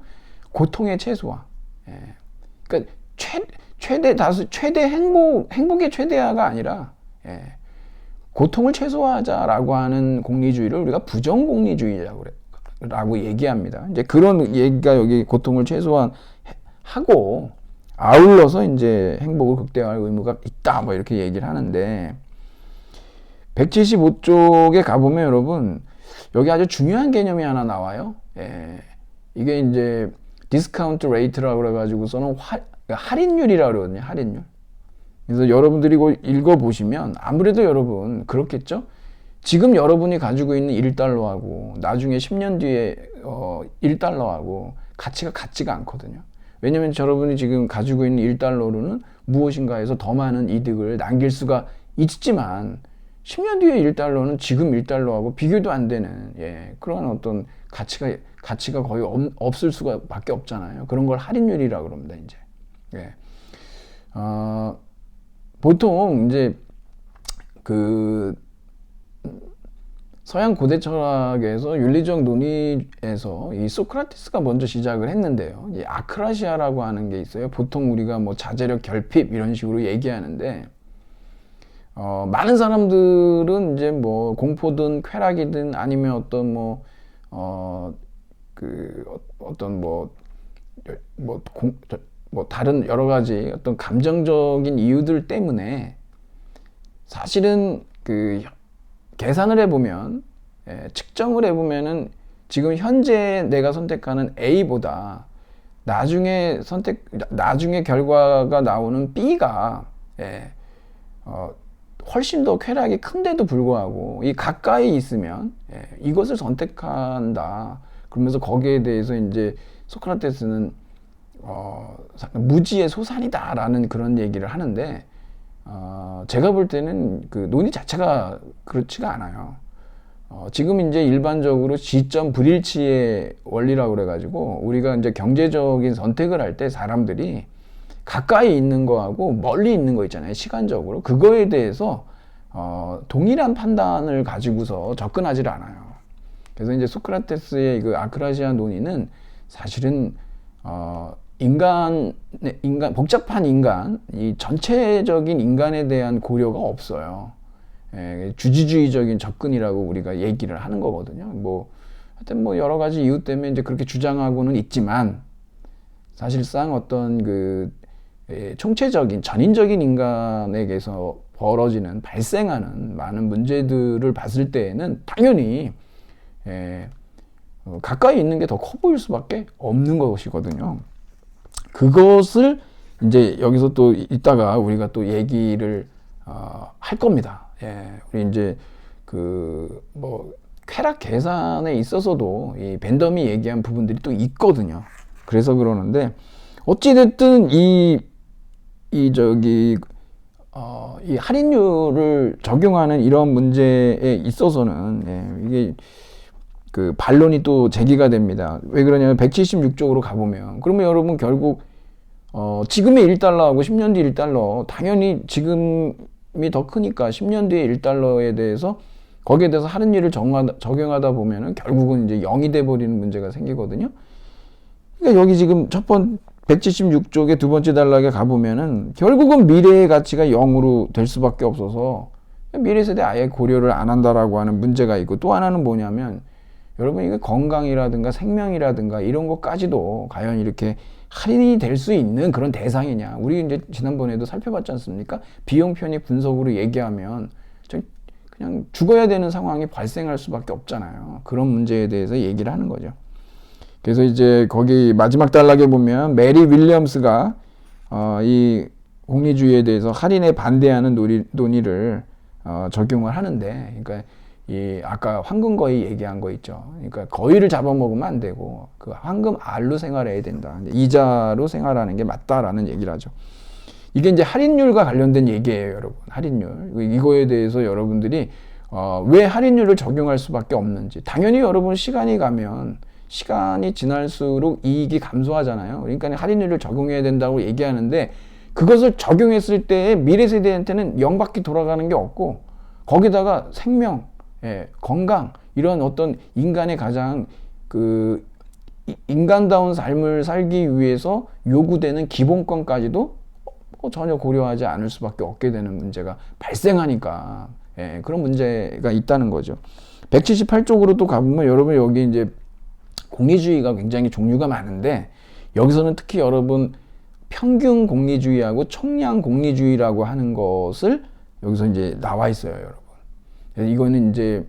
[SPEAKER 1] 고통의 최소화. 예. 그러니까 최대 다수, 최대 행복의 최대화가 아니라, 예, 고통을 최소화하자라고 하는 공리주의를 우리가 부정공리주의라고 얘기합니다. 이제 그런 얘기가 여기 고통을 최소화하고 아울러서 이제 행복을 극대화할 의무가 있다, 뭐 이렇게 얘기를 하는데, 175쪽에 가보면 여러분, 여기 아주 중요한 개념이 하나 나와요. 예, 이게 이제 디스카운트 레이트라고 그래가지고서는 할인율이라고 그러거든요. 할인율. 그래서 여러분들이 이거 읽어보시면 아무래도 여러분 그렇겠죠? 지금 여러분이 가지고 있는 1달러하고 나중에 10년 뒤에 1달러하고 가치가 같지가 않거든요. 왜냐면 여러분이 지금 가지고 있는 1달러로는 무엇인가에서 더 많은 이득을 남길 수가 있지만 10년 뒤에 1달러는 지금 1달러하고 비교도 안 되는, 예, 그런 어떤 가치가 거의 없을 수가 밖에 없잖아요. 그런 걸 할인율이라고 그럽니다, 이제. 예. 보통 이제 서양 고대 철학에서 윤리적 논의에서 이 소크라테스가 먼저 시작을 했는데요. 이 아크라시아라고 하는 게 있어요. 보통 우리가 뭐 자제력 결핍 이런 식으로 얘기하는데, 많은 사람들은 이제 뭐 공포든 쾌락이든 아니면 어떤 다른 여러 가지 어떤 감정적인 이유들 때문에 사실은 계산을 해보면, 측정을 해보면은 지금 현재 내가 선택하는 A보다 나중에 결과가 나오는 B가, 훨씬 더 쾌락이 큰데도 불구하고 이 가까이 있으면, 이것을 선택한다. 그러면서 거기에 대해서 이제 소크라테스는 무지의 소산이다라는 그런 얘기를 하는데, 제가 볼 때는 그 논의 자체가 그렇지가 않아요. 지금 이제 일반적으로 지점 불일치의 원리라고 그래가지고 우리가 이제 경제적인 선택을 할 때 사람들이 가까이 있는 거하고 멀리 있는 거 있잖아요. 시간적으로. 그거에 대해서 동일한 판단을 가지고서 접근하지를 않아요. 그래서 이제 소크라테스의 그 아크라시아 논의는 사실은 복잡한 인간, 이 전체적인 인간에 대한 고려가 없어요. 주지주의적인 접근이라고 우리가 얘기를 하는 거거든요. 하여튼 여러 가지 이유 때문에 이제 그렇게 주장하고는 있지만, 사실상 어떤 총체적인, 전인적인 인간에게서 벌어지는, 발생하는 많은 문제들을 봤을 때에는 당연히, 가까이 있는 게 더 커 보일 수밖에 없는 것이거든요. 그것을 이제 여기서 또 이따가 우리가 또 얘기를 할 겁니다. 우리 이제 쾌락 계산에 있어서도 이 벤덤이 얘기한 부분들이 또 있거든요. 그래서 그러는데, 어찌됐든 이 할인율을 적용하는 이런 문제에 있어서는 이게 반론이 또 제기가 됩니다. 왜 그러냐면 176쪽으로 가보면, 그러면 여러분 결국 지금의 1달러하고 10년 뒤 1달러, 당연히 지금이 더 크니까 10년 뒤에 1달러에 대해서 거기에 대해서 할인율을 적용하다 보면은 결국은 이제 0이 돼 버리는 문제가 생기거든요. 그러니까 여기 지금 176쪽의 두 번째 단락에 가보면은 결국은 미래의 가치가 0으로 될 수밖에 없어서 미래 세대 아예 고려를 안 한다라고 하는 문제가 있고, 또 하나는 뭐냐면, 여러분 이게 건강이라든가 생명이라든가 이런 것까지도 과연 이렇게 할인이 될 수 있는 그런 대상이냐. 우리 이제 지난번에도 살펴봤지 않습니까? 비용 편익 분석으로 얘기하면 그냥 죽어야 되는 상황이 발생할 수밖에 없잖아요. 그런 문제에 대해서 얘기를 하는 거죠. 그래서 이제 거기 마지막 단락에 보면 메리 윌리엄스가 이 공리주의에 대해서 할인에 반대하는 논의를 적용을 하는데, 그러니까 이 아까 황금 거위 얘기한 거 있죠. 그러니까 거위를 잡아먹으면 안 되고 그 황금 알로 생활해야 된다. 이자로 생활하는 게 맞다라는 얘기를 하죠. 이게 이제 할인율과 관련된 얘기예요, 여러분. 할인율. 이거에 대해서 여러분들이 왜 할인율을 적용할 수밖에 없는지. 당연히 여러분 시간이 지날수록 이익이 감소하잖아요. 그러니까 할인율을 적용해야 된다고 얘기하는데, 그것을 적용했을 때 미래 세대한테는 0밖에 돌아가는 게 없고, 거기다가 생명, 건강, 이런 어떤 인간의 가장 인간다운 삶을 살기 위해서 요구되는 기본권까지도 전혀 고려하지 않을 수밖에 없게 되는 문제가 발생하니까, 그런 문제가 있다는 거죠. 178쪽으로 또 가보면 여러분 여기 이제 공리주의가 굉장히 종류가 많은데, 여기서는 특히 여러분 평균 공리주의하고 총량 공리주의라고 하는 것을 여기서 이제 나와 있어요, 여러분. 이거는 이제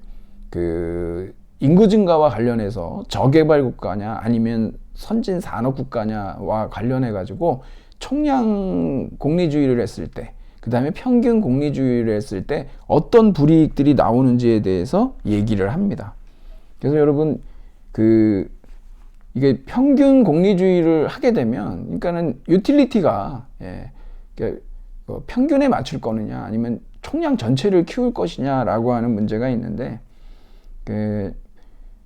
[SPEAKER 1] 인구 증가와 관련해서 저개발 국가냐 아니면 선진 산업 국가냐와 관련해 가지고 총량 공리주의를 했을 때, 그 다음에 평균 공리주의를 했을 때 어떤 불이익들이 나오는지에 대해서 얘기를 합니다. 그래서 여러분 이게 평균 공리주의를 하게 되면, 그러니까는 유틸리티가 그러니까 평균에 맞출 거느냐 아니면 총량 전체를 키울 것이냐라고 하는 문제가 있는데,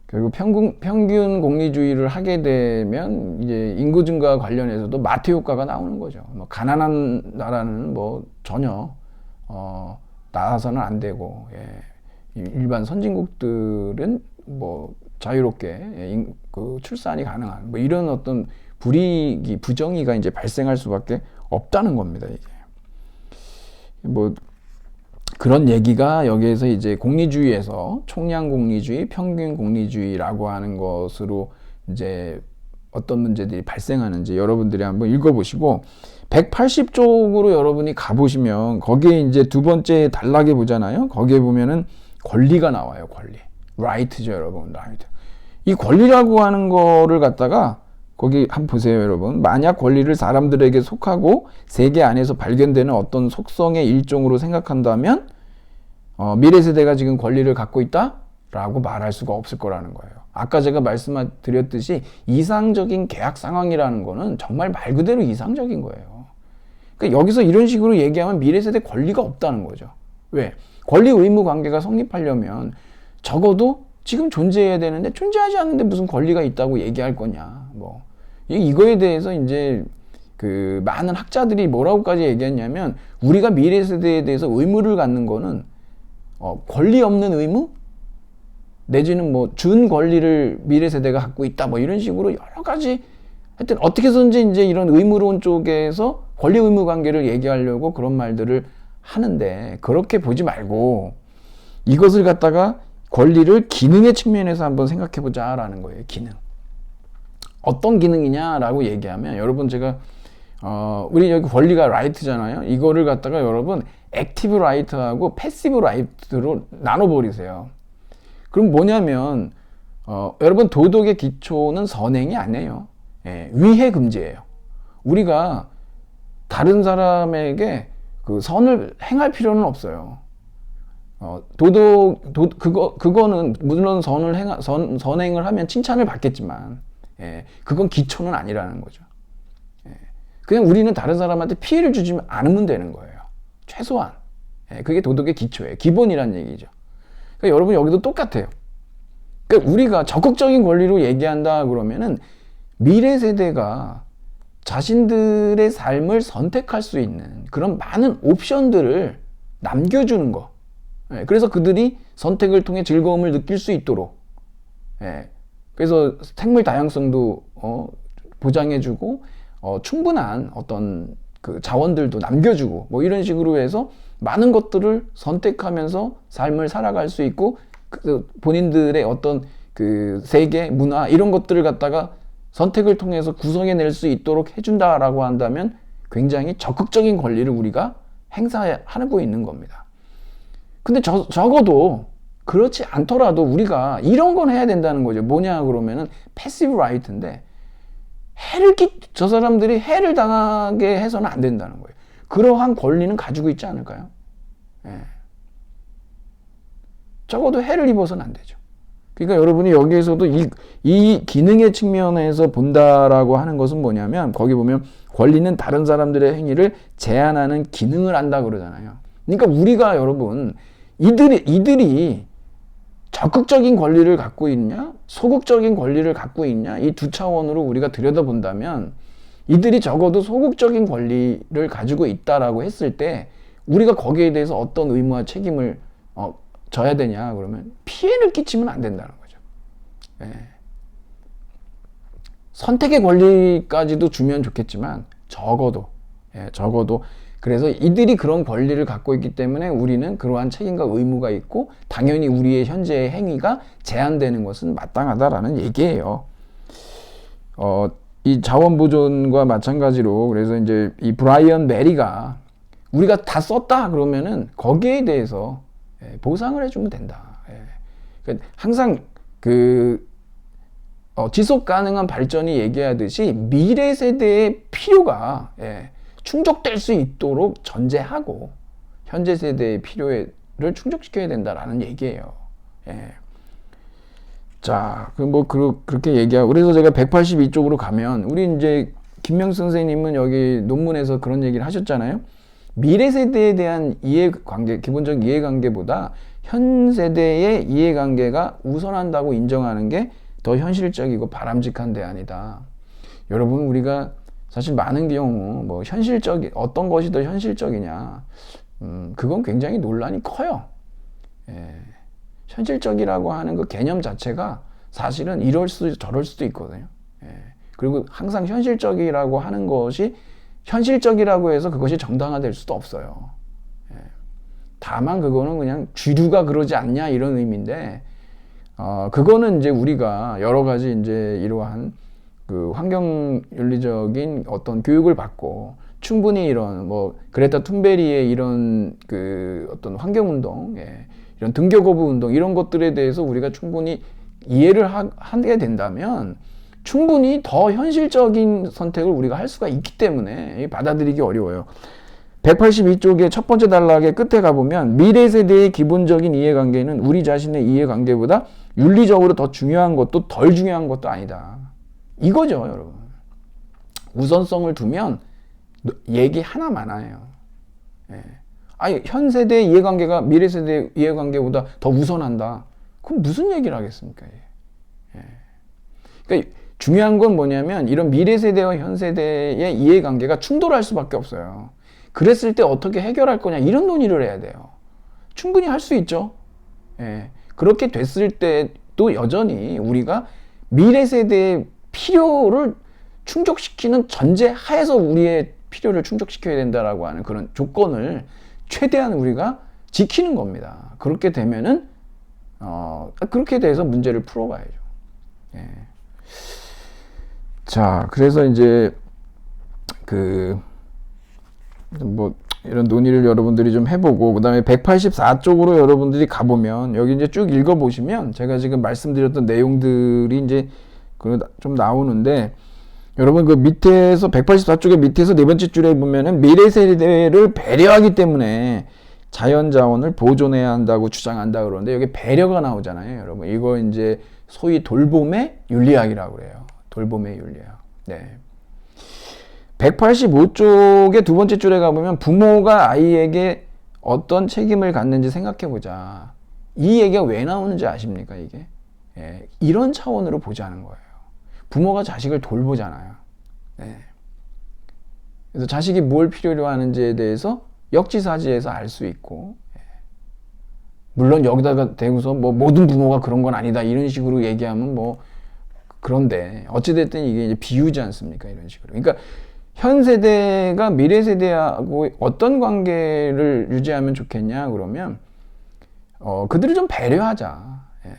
[SPEAKER 1] 결국 평균 공리주의를 하게 되면 이제 인구 증가와 관련해서도 마트 효과가 나오는 거죠. 가난한 나라는 전혀 나아서는 안 되고, 일반 선진국들은 자유롭게 출산이 가능한 이런 어떤 불이익이, 부정의가 이제 발생할 수밖에 없다는 겁니다. 이게 그런 얘기가 여기에서 이제 공리주의에서 총량 공리주의, 평균 공리주의라고 하는 것으로 이제 어떤 문제들이 발생하는지 여러분들이 한번 읽어보시고, 180쪽으로 여러분이 가보시면 거기에 이제 두 번째 단락에 보잖아요. 거기에 보면은 권리가 나와요. 권리. right죠, 여러분. right. 이 권리라고 하는 거를 갖다가 거기 한번 보세요, 여러분. 만약 권리를 사람들에게 속하고 세계 안에서 발견되는 어떤 속성의 일종으로 생각한다면 미래 세대가 지금 권리를 갖고 있다라고 말할 수가 없을 거라는 거예요. 아까 제가 말씀드렸듯이 이상적인 계약 상황이라는 거는 정말 말 그대로 이상적인 거예요. 그러니까 여기서 이런 식으로 얘기하면 미래 세대 권리가 없다는 거죠. 왜? 권리 의무 관계가 성립하려면 적어도 지금 존재해야 되는데 존재하지 않는데 무슨 권리가 있다고 얘기할 거냐. 뭐 이거에 대해서 이제 그 많은 학자들이 뭐라고까지 얘기했냐면 우리가 미래 세대에 대해서 의무를 갖는 거는 권리 없는 의무? 내지는 뭐 준 권리를 미래 세대가 갖고 있다. 뭐 이런 식으로 여러 가지 하여튼 어떻게 해서든지 이제 이런 의무론 쪽에서 권리 의무 관계를 얘기하려고 그런 말들을 하는데 그렇게 보지 말고 이것을 갖다가 권리를 기능의 측면에서 한번 생각해 보자라는 거예요. 기능. 어떤 기능이냐라고 얘기하면 여러분 제가 우리 여기 권리가 라이트잖아요. 이거를 갖다가 여러분 액티브 라이트하고 패시브 라이트로 나눠버리세요. 그럼 뭐냐면 여러분 도덕의 기초는 선행이 아니에요. 예, 위해 금지예요. 우리가 다른 사람에게 그 선을 행할 필요는 없어요. 그거는 물론 선행을 하면 칭찬을 받겠지만, 예, 그건 기초는 아니라는 거죠. 예, 그냥 우리는 다른 사람한테 피해를 주지 않으면 되는 거예요. 최소한. 예, 그게 도덕의 기초예요. 기본이란 얘기죠. 그러니까 여러분 여기도 똑같아요. 그러니까 우리가 적극적인 권리로 얘기한다 그러면은 미래 세대가 자신들의 삶을 선택할 수 있는 그런 많은 옵션들을 남겨주는 거. 예, 그래서 그들이 선택을 통해 즐거움을 느낄 수 있도록. 예, 그래서 생물 다양성도 보장해주고 충분한 어떤 그 자원들도 남겨주고 뭐 이런 식으로 해서 많은 것들을 선택하면서 삶을 살아갈 수 있고 그 본인들의 어떤 그 세계, 문화 이런 것들을 갖다가 선택을 통해서 구성해낼 수 있도록 해준다라고 한다면 굉장히 적극적인 권리를 우리가 행사하고 있는 겁니다. 근데 적어도 그렇지 않더라도 우리가 이런 건 해야 된다는 거죠. 뭐냐 그러면은 패시브 라이트인데 저 사람들이 해를 당하게 해서는 안 된다는 거예요. 그러한 권리는 가지고 있지 않을까요? 예. 적어도 해를 입어서는 안 되죠. 그러니까 여러분이 여기에서도 이 기능의 측면에서 본다라고 하는 것은 뭐냐면 거기 보면 권리는 다른 사람들의 행위를 제한하는 기능을 한다 그러잖아요. 그러니까 우리가 여러분 이들이 적극적인 권리를 갖고 있냐 소극적인 권리를 갖고 있냐 이 두 차원으로 우리가 들여다본다면 이들이 적어도 소극적인 권리를 가지고 있다라고 했을 때 우리가 거기에 대해서 어떤 의무와 책임을 져야 되냐 그러면 피해를 끼치면 안 된다는 거죠. 예. 선택의 권리까지도 주면 좋겠지만 적어도 그래서 이들이 그런 권리를 갖고 있기 때문에 우리는 그러한 책임과 의무가 있고 당연히 우리의 현재의 행위가 제한되는 것은 마땅하다라는 얘기예요. 이 자원보존과 마찬가지로 그래서 이제 이 브라이언 메리가 우리가 다 썼다 그러면은 거기에 대해서 보상을 해주면 된다. 그러니까 항상 지속 가능한 발전이 얘기하듯이 미래 세대의 필요가 충족될 수 있도록 전제하고 현재 세대의 필요를 충족시켜야 된다라는 얘기예요. 자, 그렇게 얘기하고 그래서 제가 182쪽으로 가면 우리 이제 김명수 선생님은 여기 논문에서 그런 얘기를 하셨잖아요. 미래 세대에 대한 이해관계, 기본적 이해관계보다 현 세대의 이해관계가 우선한다고 인정하는 게 더 현실적이고 바람직한 대안이다. 여러분 우리가 사실 많은 경우 뭐 어떤 것이 더 현실적이냐 그건 굉장히 논란이 커요. 현실적이라고 하는 그 개념 자체가 사실은 저럴 수도 있거든요. 그리고 항상 현실적이라고 하는 것이 현실적이라고 해서 그것이 정당화될 수도 없어요. 다만 그거는 그냥 주류가 그러지 않냐 이런 의미인데 그거는 이제 우리가 여러 가지 이제 이러한 그 환경윤리적인 어떤 교육을 받고 충분히 이런 뭐 그레타 툰베리의 이런 그 어떤 환경운동, 이런 등교 거부 운동 이런 것들에 대해서 우리가 충분히 이해를 하게 된다면 충분히 더 현실적인 선택을 우리가 할 수가 있기 때문에 받아들이기 어려워요. 182쪽의 첫 번째 단락의 끝에 가보면 미래 세대의 기본적인 이해관계는 우리 자신의 이해관계보다 윤리적으로 더 중요한 것도 덜 중요한 것도 아니다. 이거죠, 여러분. 우선성을 두면 얘기 하나 많아요. 예. 아니, 현 세대 이해관계가 미래 세대 이해관계보다 더 우선한다. 그럼 무슨 얘기를 하겠습니까? 예. 그러니까 중요한 건 뭐냐면 이런 미래 세대와 현 세대의 이해관계가 충돌할 수밖에 없어요. 그랬을 때 어떻게 해결할 거냐 이런 논의를 해야 돼요. 충분히 할 수 있죠. 예. 그렇게 됐을 때도 여전히 우리가 미래 세대의 필요를 충족시키는 전제 하에서 우리의 필요를 충족시켜야 된다라고 하는 그런 조건을 최대한 우리가 지키는 겁니다. 그렇게 되면은 그렇게 돼서 문제를 풀어가야죠. 예. 자, 그래서 이제 뭐 이런 논의를 여러분들이 좀 해보고, 그 다음에 184쪽으로 여러분들이 가보면 여기 이제 쭉 읽어보시면 제가 지금 말씀드렸던 내용들이 이제 좀 나오는데, 여러분 그 밑에서 184쪽의 밑에서 네 번째 줄에 보면은 미래 세대를 배려하기 때문에 자연 자원을 보존해야 한다고 주장한다 그러는데, 여기 배려가 나오잖아요, 여러분. 이거 이제 소위 돌봄의 윤리학이라고 그래요. 돌봄의 윤리학. 네. 185쪽의 두 번째 줄에 가보면 부모가 아이에게 어떤 책임을 갖는지 생각해보자. 이 얘기가 왜 나오는지 아십니까, 이게? 예, 이런 차원으로 보자는 거예요. 부모가 자식을 돌보잖아요. 예. 그래서 자식이 뭘 필요로 하는지에 대해서 역지사지해서 알 수 있고, 예. 물론 여기다가 대고서 뭐 모든 부모가 그런 건 아니다 이런 식으로 얘기하면 뭐 그런데 어찌됐든 이게 이제 비유지 않습니까, 이런 식으로. 그러니까 현 세대가 미래 세대하고 어떤 관계를 유지하면 좋겠냐 그러면 그들을 좀 배려하자. 예.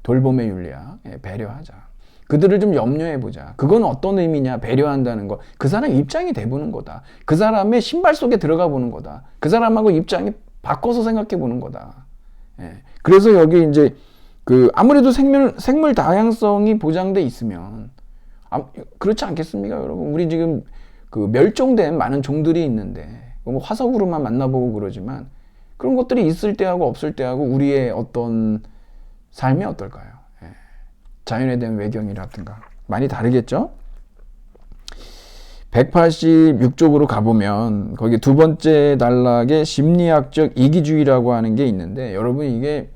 [SPEAKER 1] 돌봄의 윤리학. 예, 배려하자. 그들을 좀 염려해보자. 그건 어떤 의미냐, 배려한다는 거. 그 사람 입장이 돼보는 거다. 그 사람의 신발 속에 들어가 보는 거다. 그 사람하고 입장이 바꿔서 생각해보는 거다. 예. 그래서 여기 이제 아무래도 생물 다양성이 보장돼 있으면, 그렇지 않겠습니까, 여러분? 우리 지금 멸종된 많은 종들이 있는데, 뭐 화석으로만 만나보고 그러지만, 그런 것들이 있을 때하고 없을 때하고 우리의 어떤 삶이 어떨까요? 예. 자연에 대한 외경이라든가 많이 다르겠죠? 186쪽으로 가보면 거기 두 번째 단락에 심리학적 이기주의라고 하는 게 있는데, 여러분 이게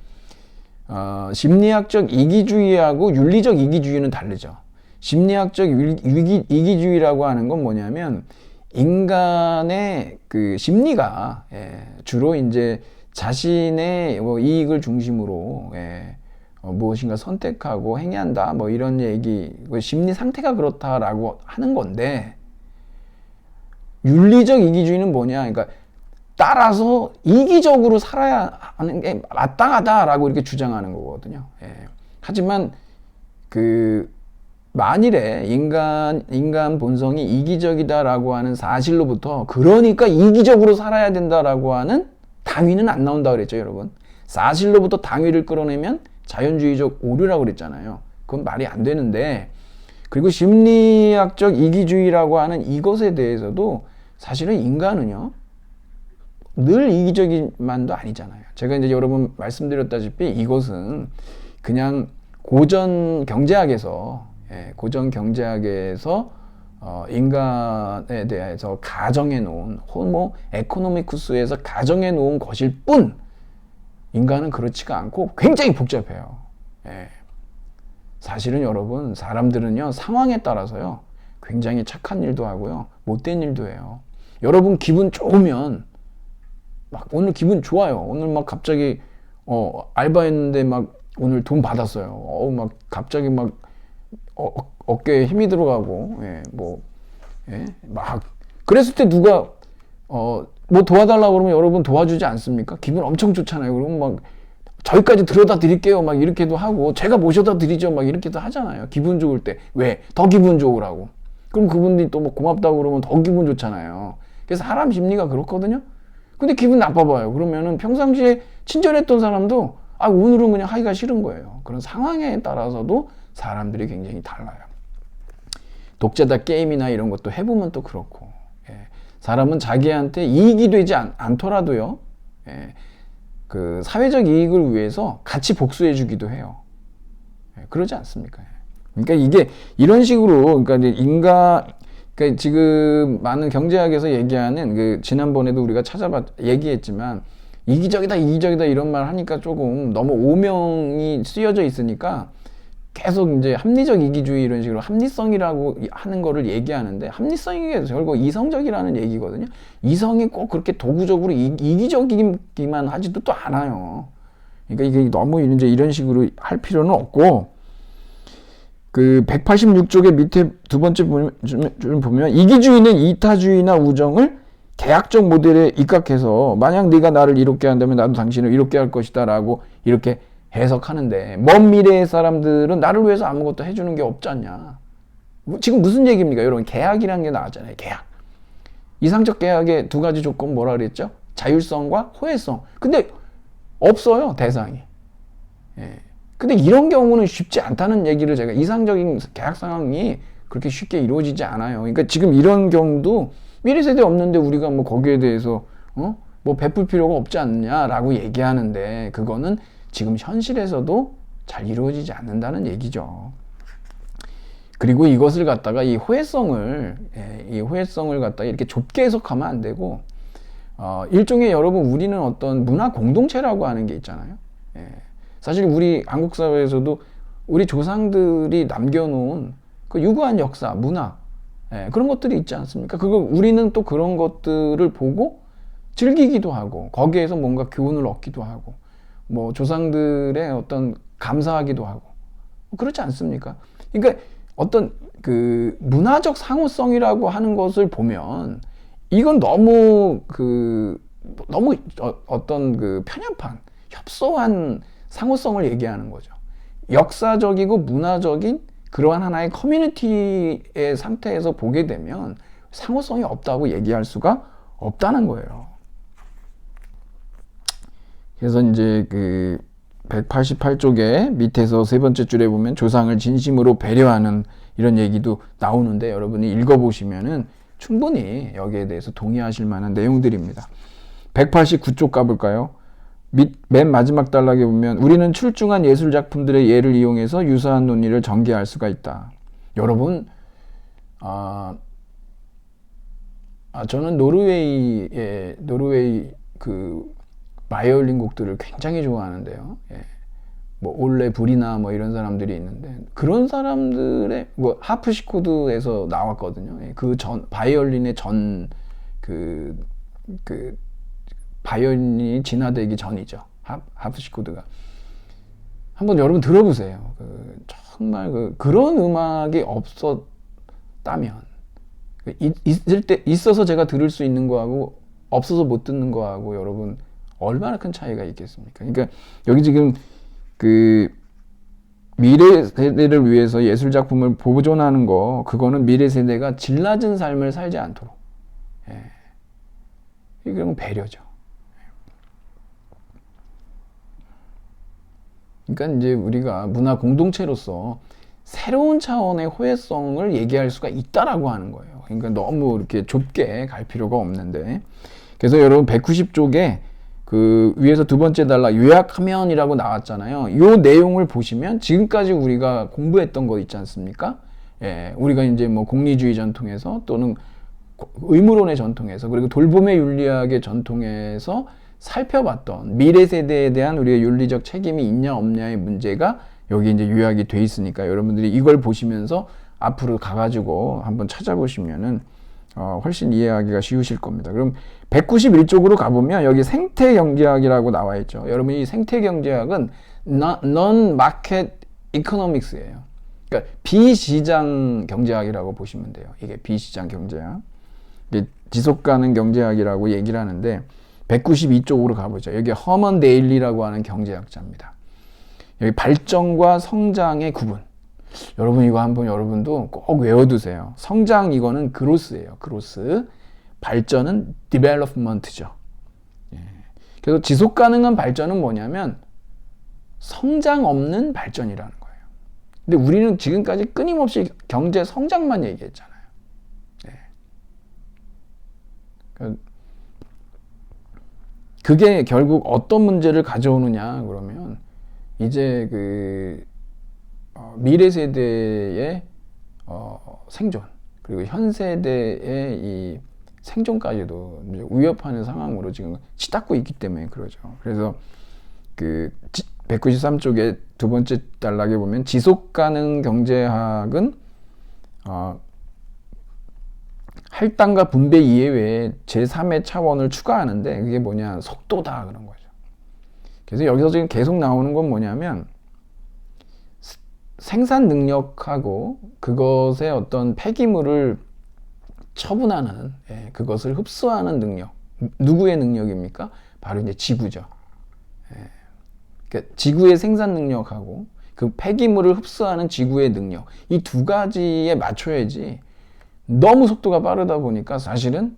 [SPEAKER 1] 심리학적 이기주의하고 윤리적 이기주의는 다르죠. 심리학적 이기주의라고 하는 건 뭐냐면 인간의 그 심리가 주로 이제 자신의 이익을 중심으로 무엇인가 선택하고 행위한다 뭐 이런 얘기, 심리 상태가 그렇다라고 하는 건데, 윤리적 이기주의는 뭐냐, 그러니까 따라서 이기적으로 살아야 하는 게 마땅하다라고 이렇게 주장하는 거거든요. 하지만 만일에 인간 본성이 이기적이다라고 하는 사실로부터, 그러니까 이기적으로 살아야 된다라고 하는 당위는 안 나온다 그랬죠, 여러분. 사실로부터 당위를 끌어내면 자연주의적 오류라고 그랬잖아요. 그건 말이 안 되는데, 그리고 심리학적 이기주의라고 하는 이것에 대해서도 사실은 인간은요, 늘 이기적인만도 아니잖아요. 제가 이제 여러분 말씀드렸다시피 이것은 그냥 고전 경제학에서 인간에 대해서 가정해 놓은, 호모 에코노미쿠스에서 가정해 놓은 것일 뿐, 인간은 그렇지가 않고 굉장히 복잡해요. 사실은 여러분, 사람들은요, 상황에 따라서요, 굉장히 착한 일도 하고요, 못된 일도 해요. 여러분 기분 좋으면 막 오늘 기분 좋아요. 오늘 막 갑자기 알바했는데 막 오늘 돈 받았어요. 막 갑자기 막 어깨에 힘이 들어가고, 막 그랬을 때 누가 뭐 도와달라고 그러면 여러분 도와주지 않습니까? 기분 엄청 좋잖아요. 그러면 막 저희까지 들여다 드릴게요 막 이렇게도 하고, 제가 모셔다 드리죠 막 이렇게도 하잖아요. 기분 좋을 때. 왜? 더 기분 좋으라고. 그럼 그분들이 또 뭐 고맙다고 그러면 더 기분 좋잖아요. 그래서 사람 심리가 그렇거든요. 근데 기분 나빠봐요. 그러면은 평상시에 친절했던 사람도 오늘은 그냥 하기가 싫은 거예요. 그런 상황에 따라서도 사람들이 굉장히 달라요. 독재다 게임이나 이런 것도 해보면 또 그렇고, 사람은 자기한테 이익이 되지 않더라도요, 그 사회적 이익을 위해서 같이 복수해 주기도 해요. 그러지 않습니까? 그러니까 이게 이런 식으로 그러니까 이제 그러니까 지금 많은 경제학에서 얘기하는 그 지난번에도 우리가 얘기했지만 이기적이다 이런 말 하니까 조금 너무 오명이 쓰여져 있으니까 계속 이제 합리적 이기주의 이런 식으로 합리성이라고 하는 거를 얘기하는데 합리성이 결국 이성적이라는 얘기거든요. 이성이 꼭 그렇게 도구적으로 이기적이기만 하지도 또 않아요. 그러니까 이게 너무 이제 이런 식으로 할 필요는 없고 그 186쪽의 밑에 두 번째 줄 보면 이기주의는 이타주의나 우정을 계약적 모델에 입각해서 만약 네가 나를 이롭게 한다면 나도 당신을 이롭게 할 것이다 라고 이렇게 해석하는데 먼 미래의 사람들은 나를 위해서 아무것도 해주는 게 없지 않냐. 지금 무슨 얘기입니까? 여러분 계약이라는 게 나왔잖아요. 계약. 이상적 계약의 두 가지 조건 뭐라 그랬죠? 자율성과 호혜성. 근데 없어요. 대상이. 예. 근데 이런 경우는 쉽지 않다는 얘기를 제가 이상적인 계약 상황이 그렇게 쉽게 이루어지지 않아요. 그러니까 지금 이런 경우도 미래 세대 없는데 우리가 뭐 거기에 대해서 뭐 베풀 필요가 없지 않냐라고 얘기하는데 그거는 지금 현실에서도 잘 이루어지지 않는다는 얘기죠. 그리고 이것을 갖다가 이 호혜성을 갖다가 이렇게 좁게 해석하면 안 되고 일종의 여러분 우리는 어떤 문화 공동체라고 하는 게 있잖아요. 예. 사실 우리 한국 사회에서도 우리 조상들이 남겨놓은 그 유구한 역사, 문화 그런 것들이 있지 않습니까? 우리는 또 그런 것들을 보고 즐기기도 하고 거기에서 뭔가 교훈을 얻기도 하고 뭐 조상들의 어떤 감사하기도 하고 그렇지 않습니까? 그러니까 어떤 그 문화적 상호성이라고 하는 것을 보면 이건 너무 어떤 그 편협한 협소한 상호성을 얘기하는 거죠. 역사적이고 문화적인 그러한 하나의 커뮤니티의 상태에서 보게 되면 상호성이 없다고 얘기할 수가 없다는 거예요. 그래서 이제 그 188쪽에 밑에서 세 번째 줄에 보면 조상을 진심으로 배려하는 이런 얘기도 나오는데 여러분이 읽어보시면은 충분히 여기에 대해서 동의하실 만한 내용들입니다. 189쪽 가볼까요? 맨 마지막 단락에 보면 우리는 출중한 예술작품들의 예를 이용해서 유사한 논리를 전개할 수가 있다. 여러분 저는 노르웨이 그 바이올린 곡들을 굉장히 좋아하는데요. 예. 뭐 올레 불이나 뭐 이런 사람들이 있는데 그런 사람들의 뭐 하프시코드에서 나왔거든요. 예. 그 바이올린의 바이올린이 진화되기 전이죠. 하프시코드가. 한번 여러분 들어보세요. 정말 그런 음악이 없었다면 있어서 제가 들을 수 있는 거하고 없어서 못 듣는 거하고 여러분 얼마나 큰 차이가 있겠습니까? 그러니까 여기 지금 그 미래 세대를 위해서 예술 작품을 보존하는 거 그거는 미래 세대가 질 낮은 삶을 살지 않도록 이건 배려죠. 그러니까 이제 우리가 문화 공동체로서 새로운 차원의 호혜성을 얘기할 수가 있다라고 하는 거예요. 그러니까 너무 이렇게 좁게 갈 필요가 없는데 그래서 여러분 190쪽에 그 위에서 두 번째 단락 요약하면이라고 나왔잖아요. 요 내용을 보시면 지금까지 우리가 공부했던 거 있지 않습니까? 예, 우리가 이제 뭐 공리주의 전통에서 또는 의무론의 전통에서 그리고 돌봄의 윤리학의 전통에서 살펴봤던 미래 세대에 대한 우리의 윤리적 책임이 있냐 없냐의 문제가 여기 이제 요약이 돼 있으니까 여러분들이 이걸 보시면서 앞으로 가가지고 한번 찾아보시면은 훨씬 이해하기가 쉬우실 겁니다. 그럼 191쪽으로 가보면 여기 생태경제학이라고 나와 있죠. 여러분 이 생태경제학은 non-market economics예요. 그러니까 비시장 경제학이라고 보시면 돼요. 이게 비시장 경제학. 이게 지속가능 경제학이라고 얘기를 하는데 192쪽으로 가보죠. 여기 허먼 데일리라고 하는 경제학자입니다. 여기 발전과 성장의 구분. 여러분 이거 한번 여러분도 꼭 외워두세요. 성장 이거는 그로스예요. 그로스. 발전은 디벨롭먼트죠. 그래서 지속 가능한 발전은 뭐냐면 성장 없는 발전이라는 거예요. 근데 우리는 지금까지 끊임없이 경제 성장만 얘기했잖아요. 그게 결국 어떤 문제를 가져오느냐 그러면 이제 미래 세대의 생존, 그리고 현 세대의 이 생존까지도 위협하는 상황으로 지금 치닫고 있기 때문에 그러죠. 그래서 그 193쪽에 두 번째 단락에 보면 지속가능 경제학은 할당과 분배 이외에 제3의 차원을 추가하는데 그게 뭐냐, 속도다 그런 거죠. 그래서 여기서 지금 계속 나오는 건 뭐냐면 생산 능력하고 그것의 어떤 폐기물을 처분하는, 그것을 흡수하는 능력. 누구의 능력입니까? 바로 이제 지구죠. 그러니까 지구의 생산 능력하고 그 폐기물을 흡수하는 지구의 능력, 이 두 가지에 맞춰야지 너무 속도가 빠르다 보니까 사실은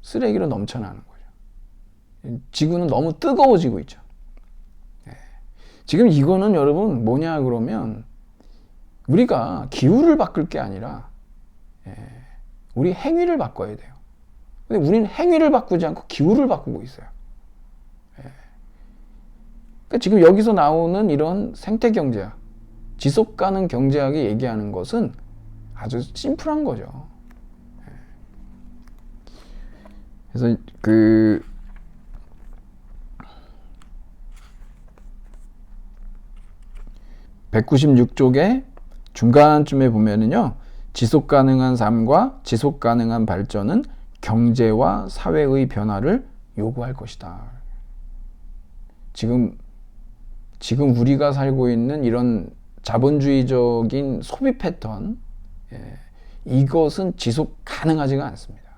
[SPEAKER 1] 쓰레기로 넘쳐나는 거죠. 지구는 너무 뜨거워지고 있죠. 지금 이거는 여러분 뭐냐 그러면 우리가 기후를 바꿀 게 아니라 우리 행위를 바꿔야 돼요. 근데 우리는 행위를 바꾸지 않고 기후를 바꾸고 있어요. 그러니까 지금 여기서 나오는 이런 생태경제학, 지속가능 경제학이 얘기하는 것은 아주 심플한 거죠. 그래서 그 196쪽에 중간쯤에 보면은요, 지속 가능한 삶과 지속 가능한 발전은 경제와 사회의 변화를 요구할 것이다. 지금 우리가 살고 있는 이런 자본주의적인 소비 패턴, 이것은 지속 가능하지가 않습니다.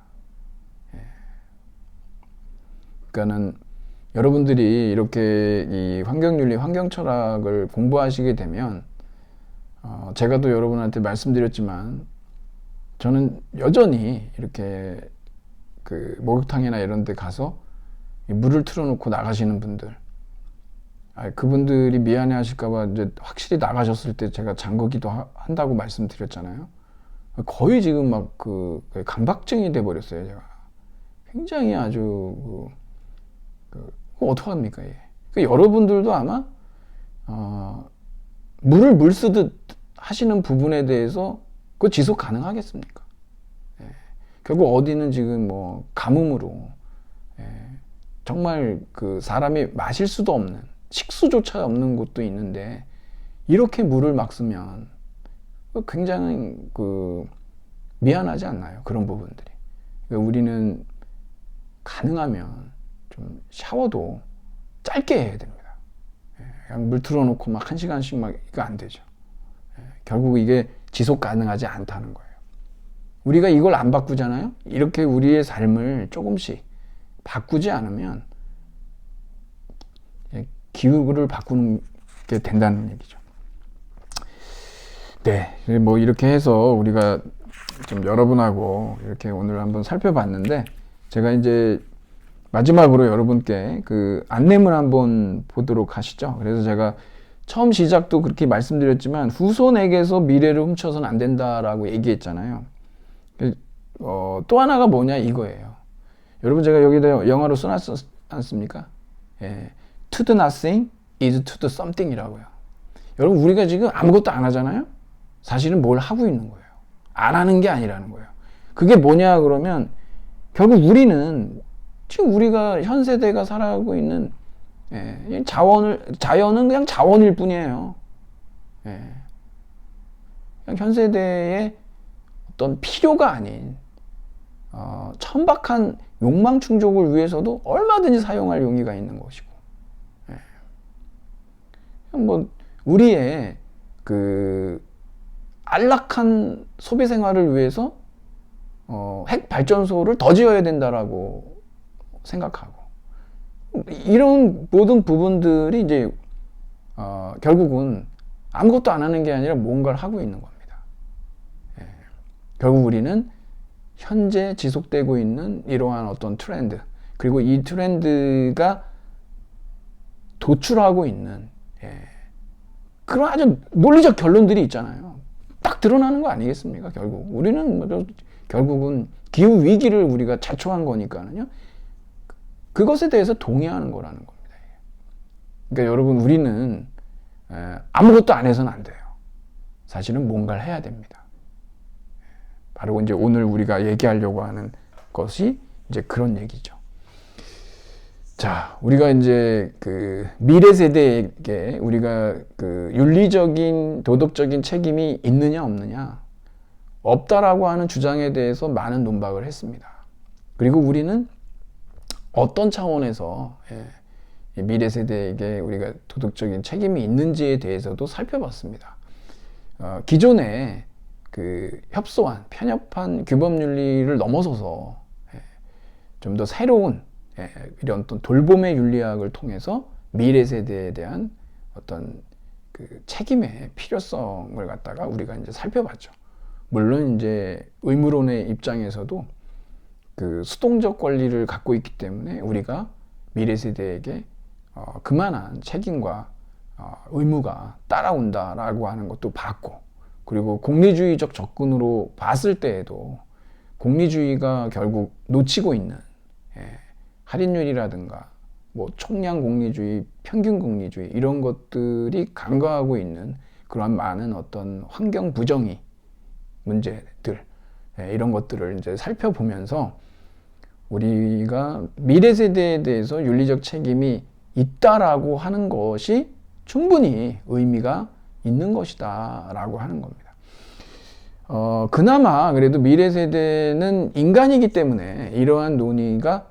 [SPEAKER 1] 그러니까는 여러분들이 이렇게 이 환경윤리, 환경철학을 공부하시게 되면 제가 또 여러분한테 말씀드렸지만 저는 여전히 이렇게 그 목욕탕이나 이런 데 가서 물을 틀어놓고 나가시는 분들, 그분들이 미안해 하실까봐 이제 확실히 나가셨을 때 제가 잠그기도 한다고 말씀드렸잖아요. 거의 지금 막 강박증이 돼버렸어요, 제가. 굉장히 아주 어떡합니까, 이게. 그러니까 여러분들도 아마 물을 물 쓰듯 하시는 부분에 대해서 그거 지속 가능하겠습니까? 결국 어디는 지금 뭐 가뭄으로 정말 그 사람이 마실 수도 없는, 식수조차 없는 곳도 있는데 이렇게 물을 막 쓰면 굉장히 미안하지 않나요? 그런 부분들이. 그러니까 우리는 가능하면 좀 샤워도 짧게 해야 됩니다. 그냥 물 틀어놓고 막 1시간씩 막 이거 안 되죠. 결국 이게 지속 가능하지 않다는 거예요. 우리가 이걸 안 바꾸잖아요. 이렇게 우리의 삶을 조금씩 바꾸지 않으면 기후를 바꾸는 게 된다는 얘기죠. 네, 뭐 이렇게 해서 우리가 좀 여러분하고 이렇게 오늘 한번 살펴봤는데, 제가 이제 마지막으로 여러분께 그 안내문 한번 보도록 하시죠. 그래서 제가 처음 시작도 그렇게 말씀드렸지만 후손에게서 미래를 훔쳐서는 안 된다라고 얘기했잖아요. 또 하나가 뭐냐 이거예요. 여러분, 제가 여기다 영어로 써놨지 않습니까? To the nothing is to the something이라고요. 여러분, 우리가 지금 아무것도 안 하잖아요. 사실은 뭘 하고 있는 거예요. 안 하는 게 아니라는 거예요. 그게 뭐냐 그러면 결국 우리는 지금 우리가 현 세대가 살아가고 있는 자연은 그냥 자원일 뿐이에요. 그냥 현 세대의 어떤 필요가 아닌 천박한 욕망 충족을 위해서도 얼마든지 사용할 용의가 있는 것이고, 뭐 우리의 그 안락한 소비 생활을 위해서 핵 발전소를 더 지어야 된다라고 생각하고, 이런 모든 부분들이 이제 결국은 아무것도 안 하는 게 아니라 뭔가를 하고 있는 겁니다. 결국 우리는 현재 지속되고 있는 이러한 어떤 트렌드, 그리고 이 트렌드가 도출하고 있는 그런 아주 논리적 결론들이 있잖아요. 딱 드러나는 거 아니겠습니까? 결국 우리는 결국은 기후 위기를 우리가 자초한 거니까는요. 그것에 대해서 동의하는 거라는 겁니다. 그러니까 여러분, 우리는 아무것도 안 해서는 안 돼요. 사실은 뭔가를 해야 됩니다. 바로 이제 오늘 우리가 얘기하려고 하는 것이 이제 그런 얘기죠. 자, 우리가 이제 그 미래 세대에게 우리가 그 윤리적인 도덕적인 책임이 있느냐 없느냐, 없다라고 하는 주장에 대해서 많은 논박을 했습니다. 그리고 우리는 어떤 차원에서 미래 세대에게 우리가 도덕적인 책임이 있는지에 대해서도 살펴봤습니다. 기존에 그 협소한 편협한 규범 윤리를 넘어서서 좀 더 새로운 이런 어떤 돌봄의 윤리학을 통해서 미래 세대에 대한 어떤 그 책임의 필요성을 갖다가 우리가 이제 살펴봤죠. 물론 이제 의무론의 입장에서도 그 수동적 권리를 갖고 있기 때문에 우리가 미래 세대에게 그만한 책임과 의무가 따라온다라고 하는 것도 봤고, 그리고 공리주의적 접근으로 봤을 때에도 공리주의가 결국 놓치고 있는 할인율이라든가 뭐 총량 공리주의, 평균 공리주의 이런 것들이 간과하고 있는 그러한 많은 어떤 환경 부정의 문제들, 이런 것들을 이제 살펴보면서 우리가 미래 세대에 대해서 윤리적 책임이 있다라고 하는 것이 충분히 의미가 있는 것이다 라고 하는 겁니다. 그나마 그래도 미래 세대는 인간이기 때문에 이러한 논의가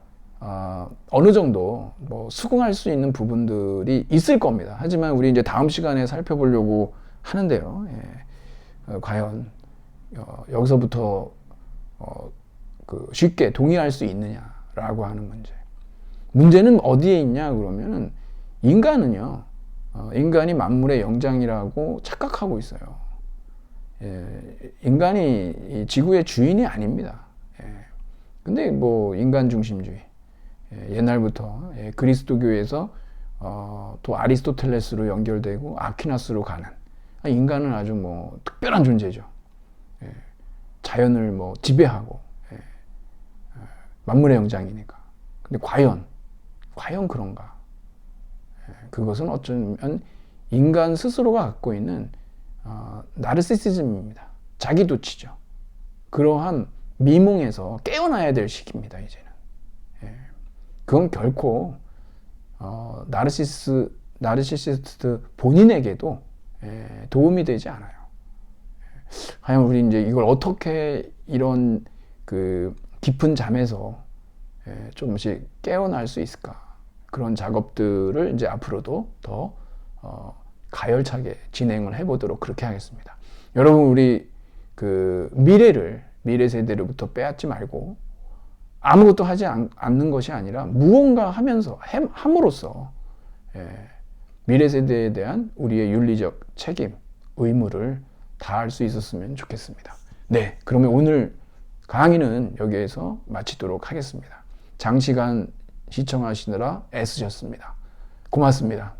[SPEAKER 1] 어느 정도 뭐 수긍할 수 있는 부분들이 있을 겁니다. 하지만 우리 이제 다음 시간에 살펴보려고 하는데요. 과연 여기서부터 그 쉽게 동의할 수 있느냐라고 하는 문제. 문제는 어디에 있냐 그러면은 인간은요, 인간이 만물의 영장이라고 착각하고 있어요. 인간이 이 지구의 주인이 아닙니다. 근데 뭐 인간 중심주의, 옛날부터 그리스도교에서 또 아리스토텔레스로 연결되고 아퀴나스로 가는, 인간은 아주 뭐 특별한 존재죠. 자연을 뭐 지배하고 만물의 영장이니까. 근데 과연 그런가? 그것은 어쩌면 인간 스스로가 갖고 있는 나르시시즘입니다. 자기도취죠. 그러한 미몽에서 깨어나야 될 시기입니다. 이제는. 그건 결코 나르시시스트 본인에게도 도움이 되지 않아요. 하여간 우리 이제 이걸 어떻게 이런 그 깊은 잠에서 조금씩 깨어날 수 있을까? 그런 작업들을 이제 앞으로도 더 가열차게 진행을 해보도록 그렇게 하겠습니다. 여러분, 우리 그 미래 세대로부터 빼앗지 말고 아무것도 하지 않는 것이 아니라 무언가 함으로써 미래 세대에 대한 우리의 윤리적 책임, 의무를 다할 수 있었으면 좋겠습니다. 네, 그러면 오늘 강의는 여기에서 마치도록 하겠습니다. 장시간 시청하시느라 애쓰셨습니다. 고맙습니다.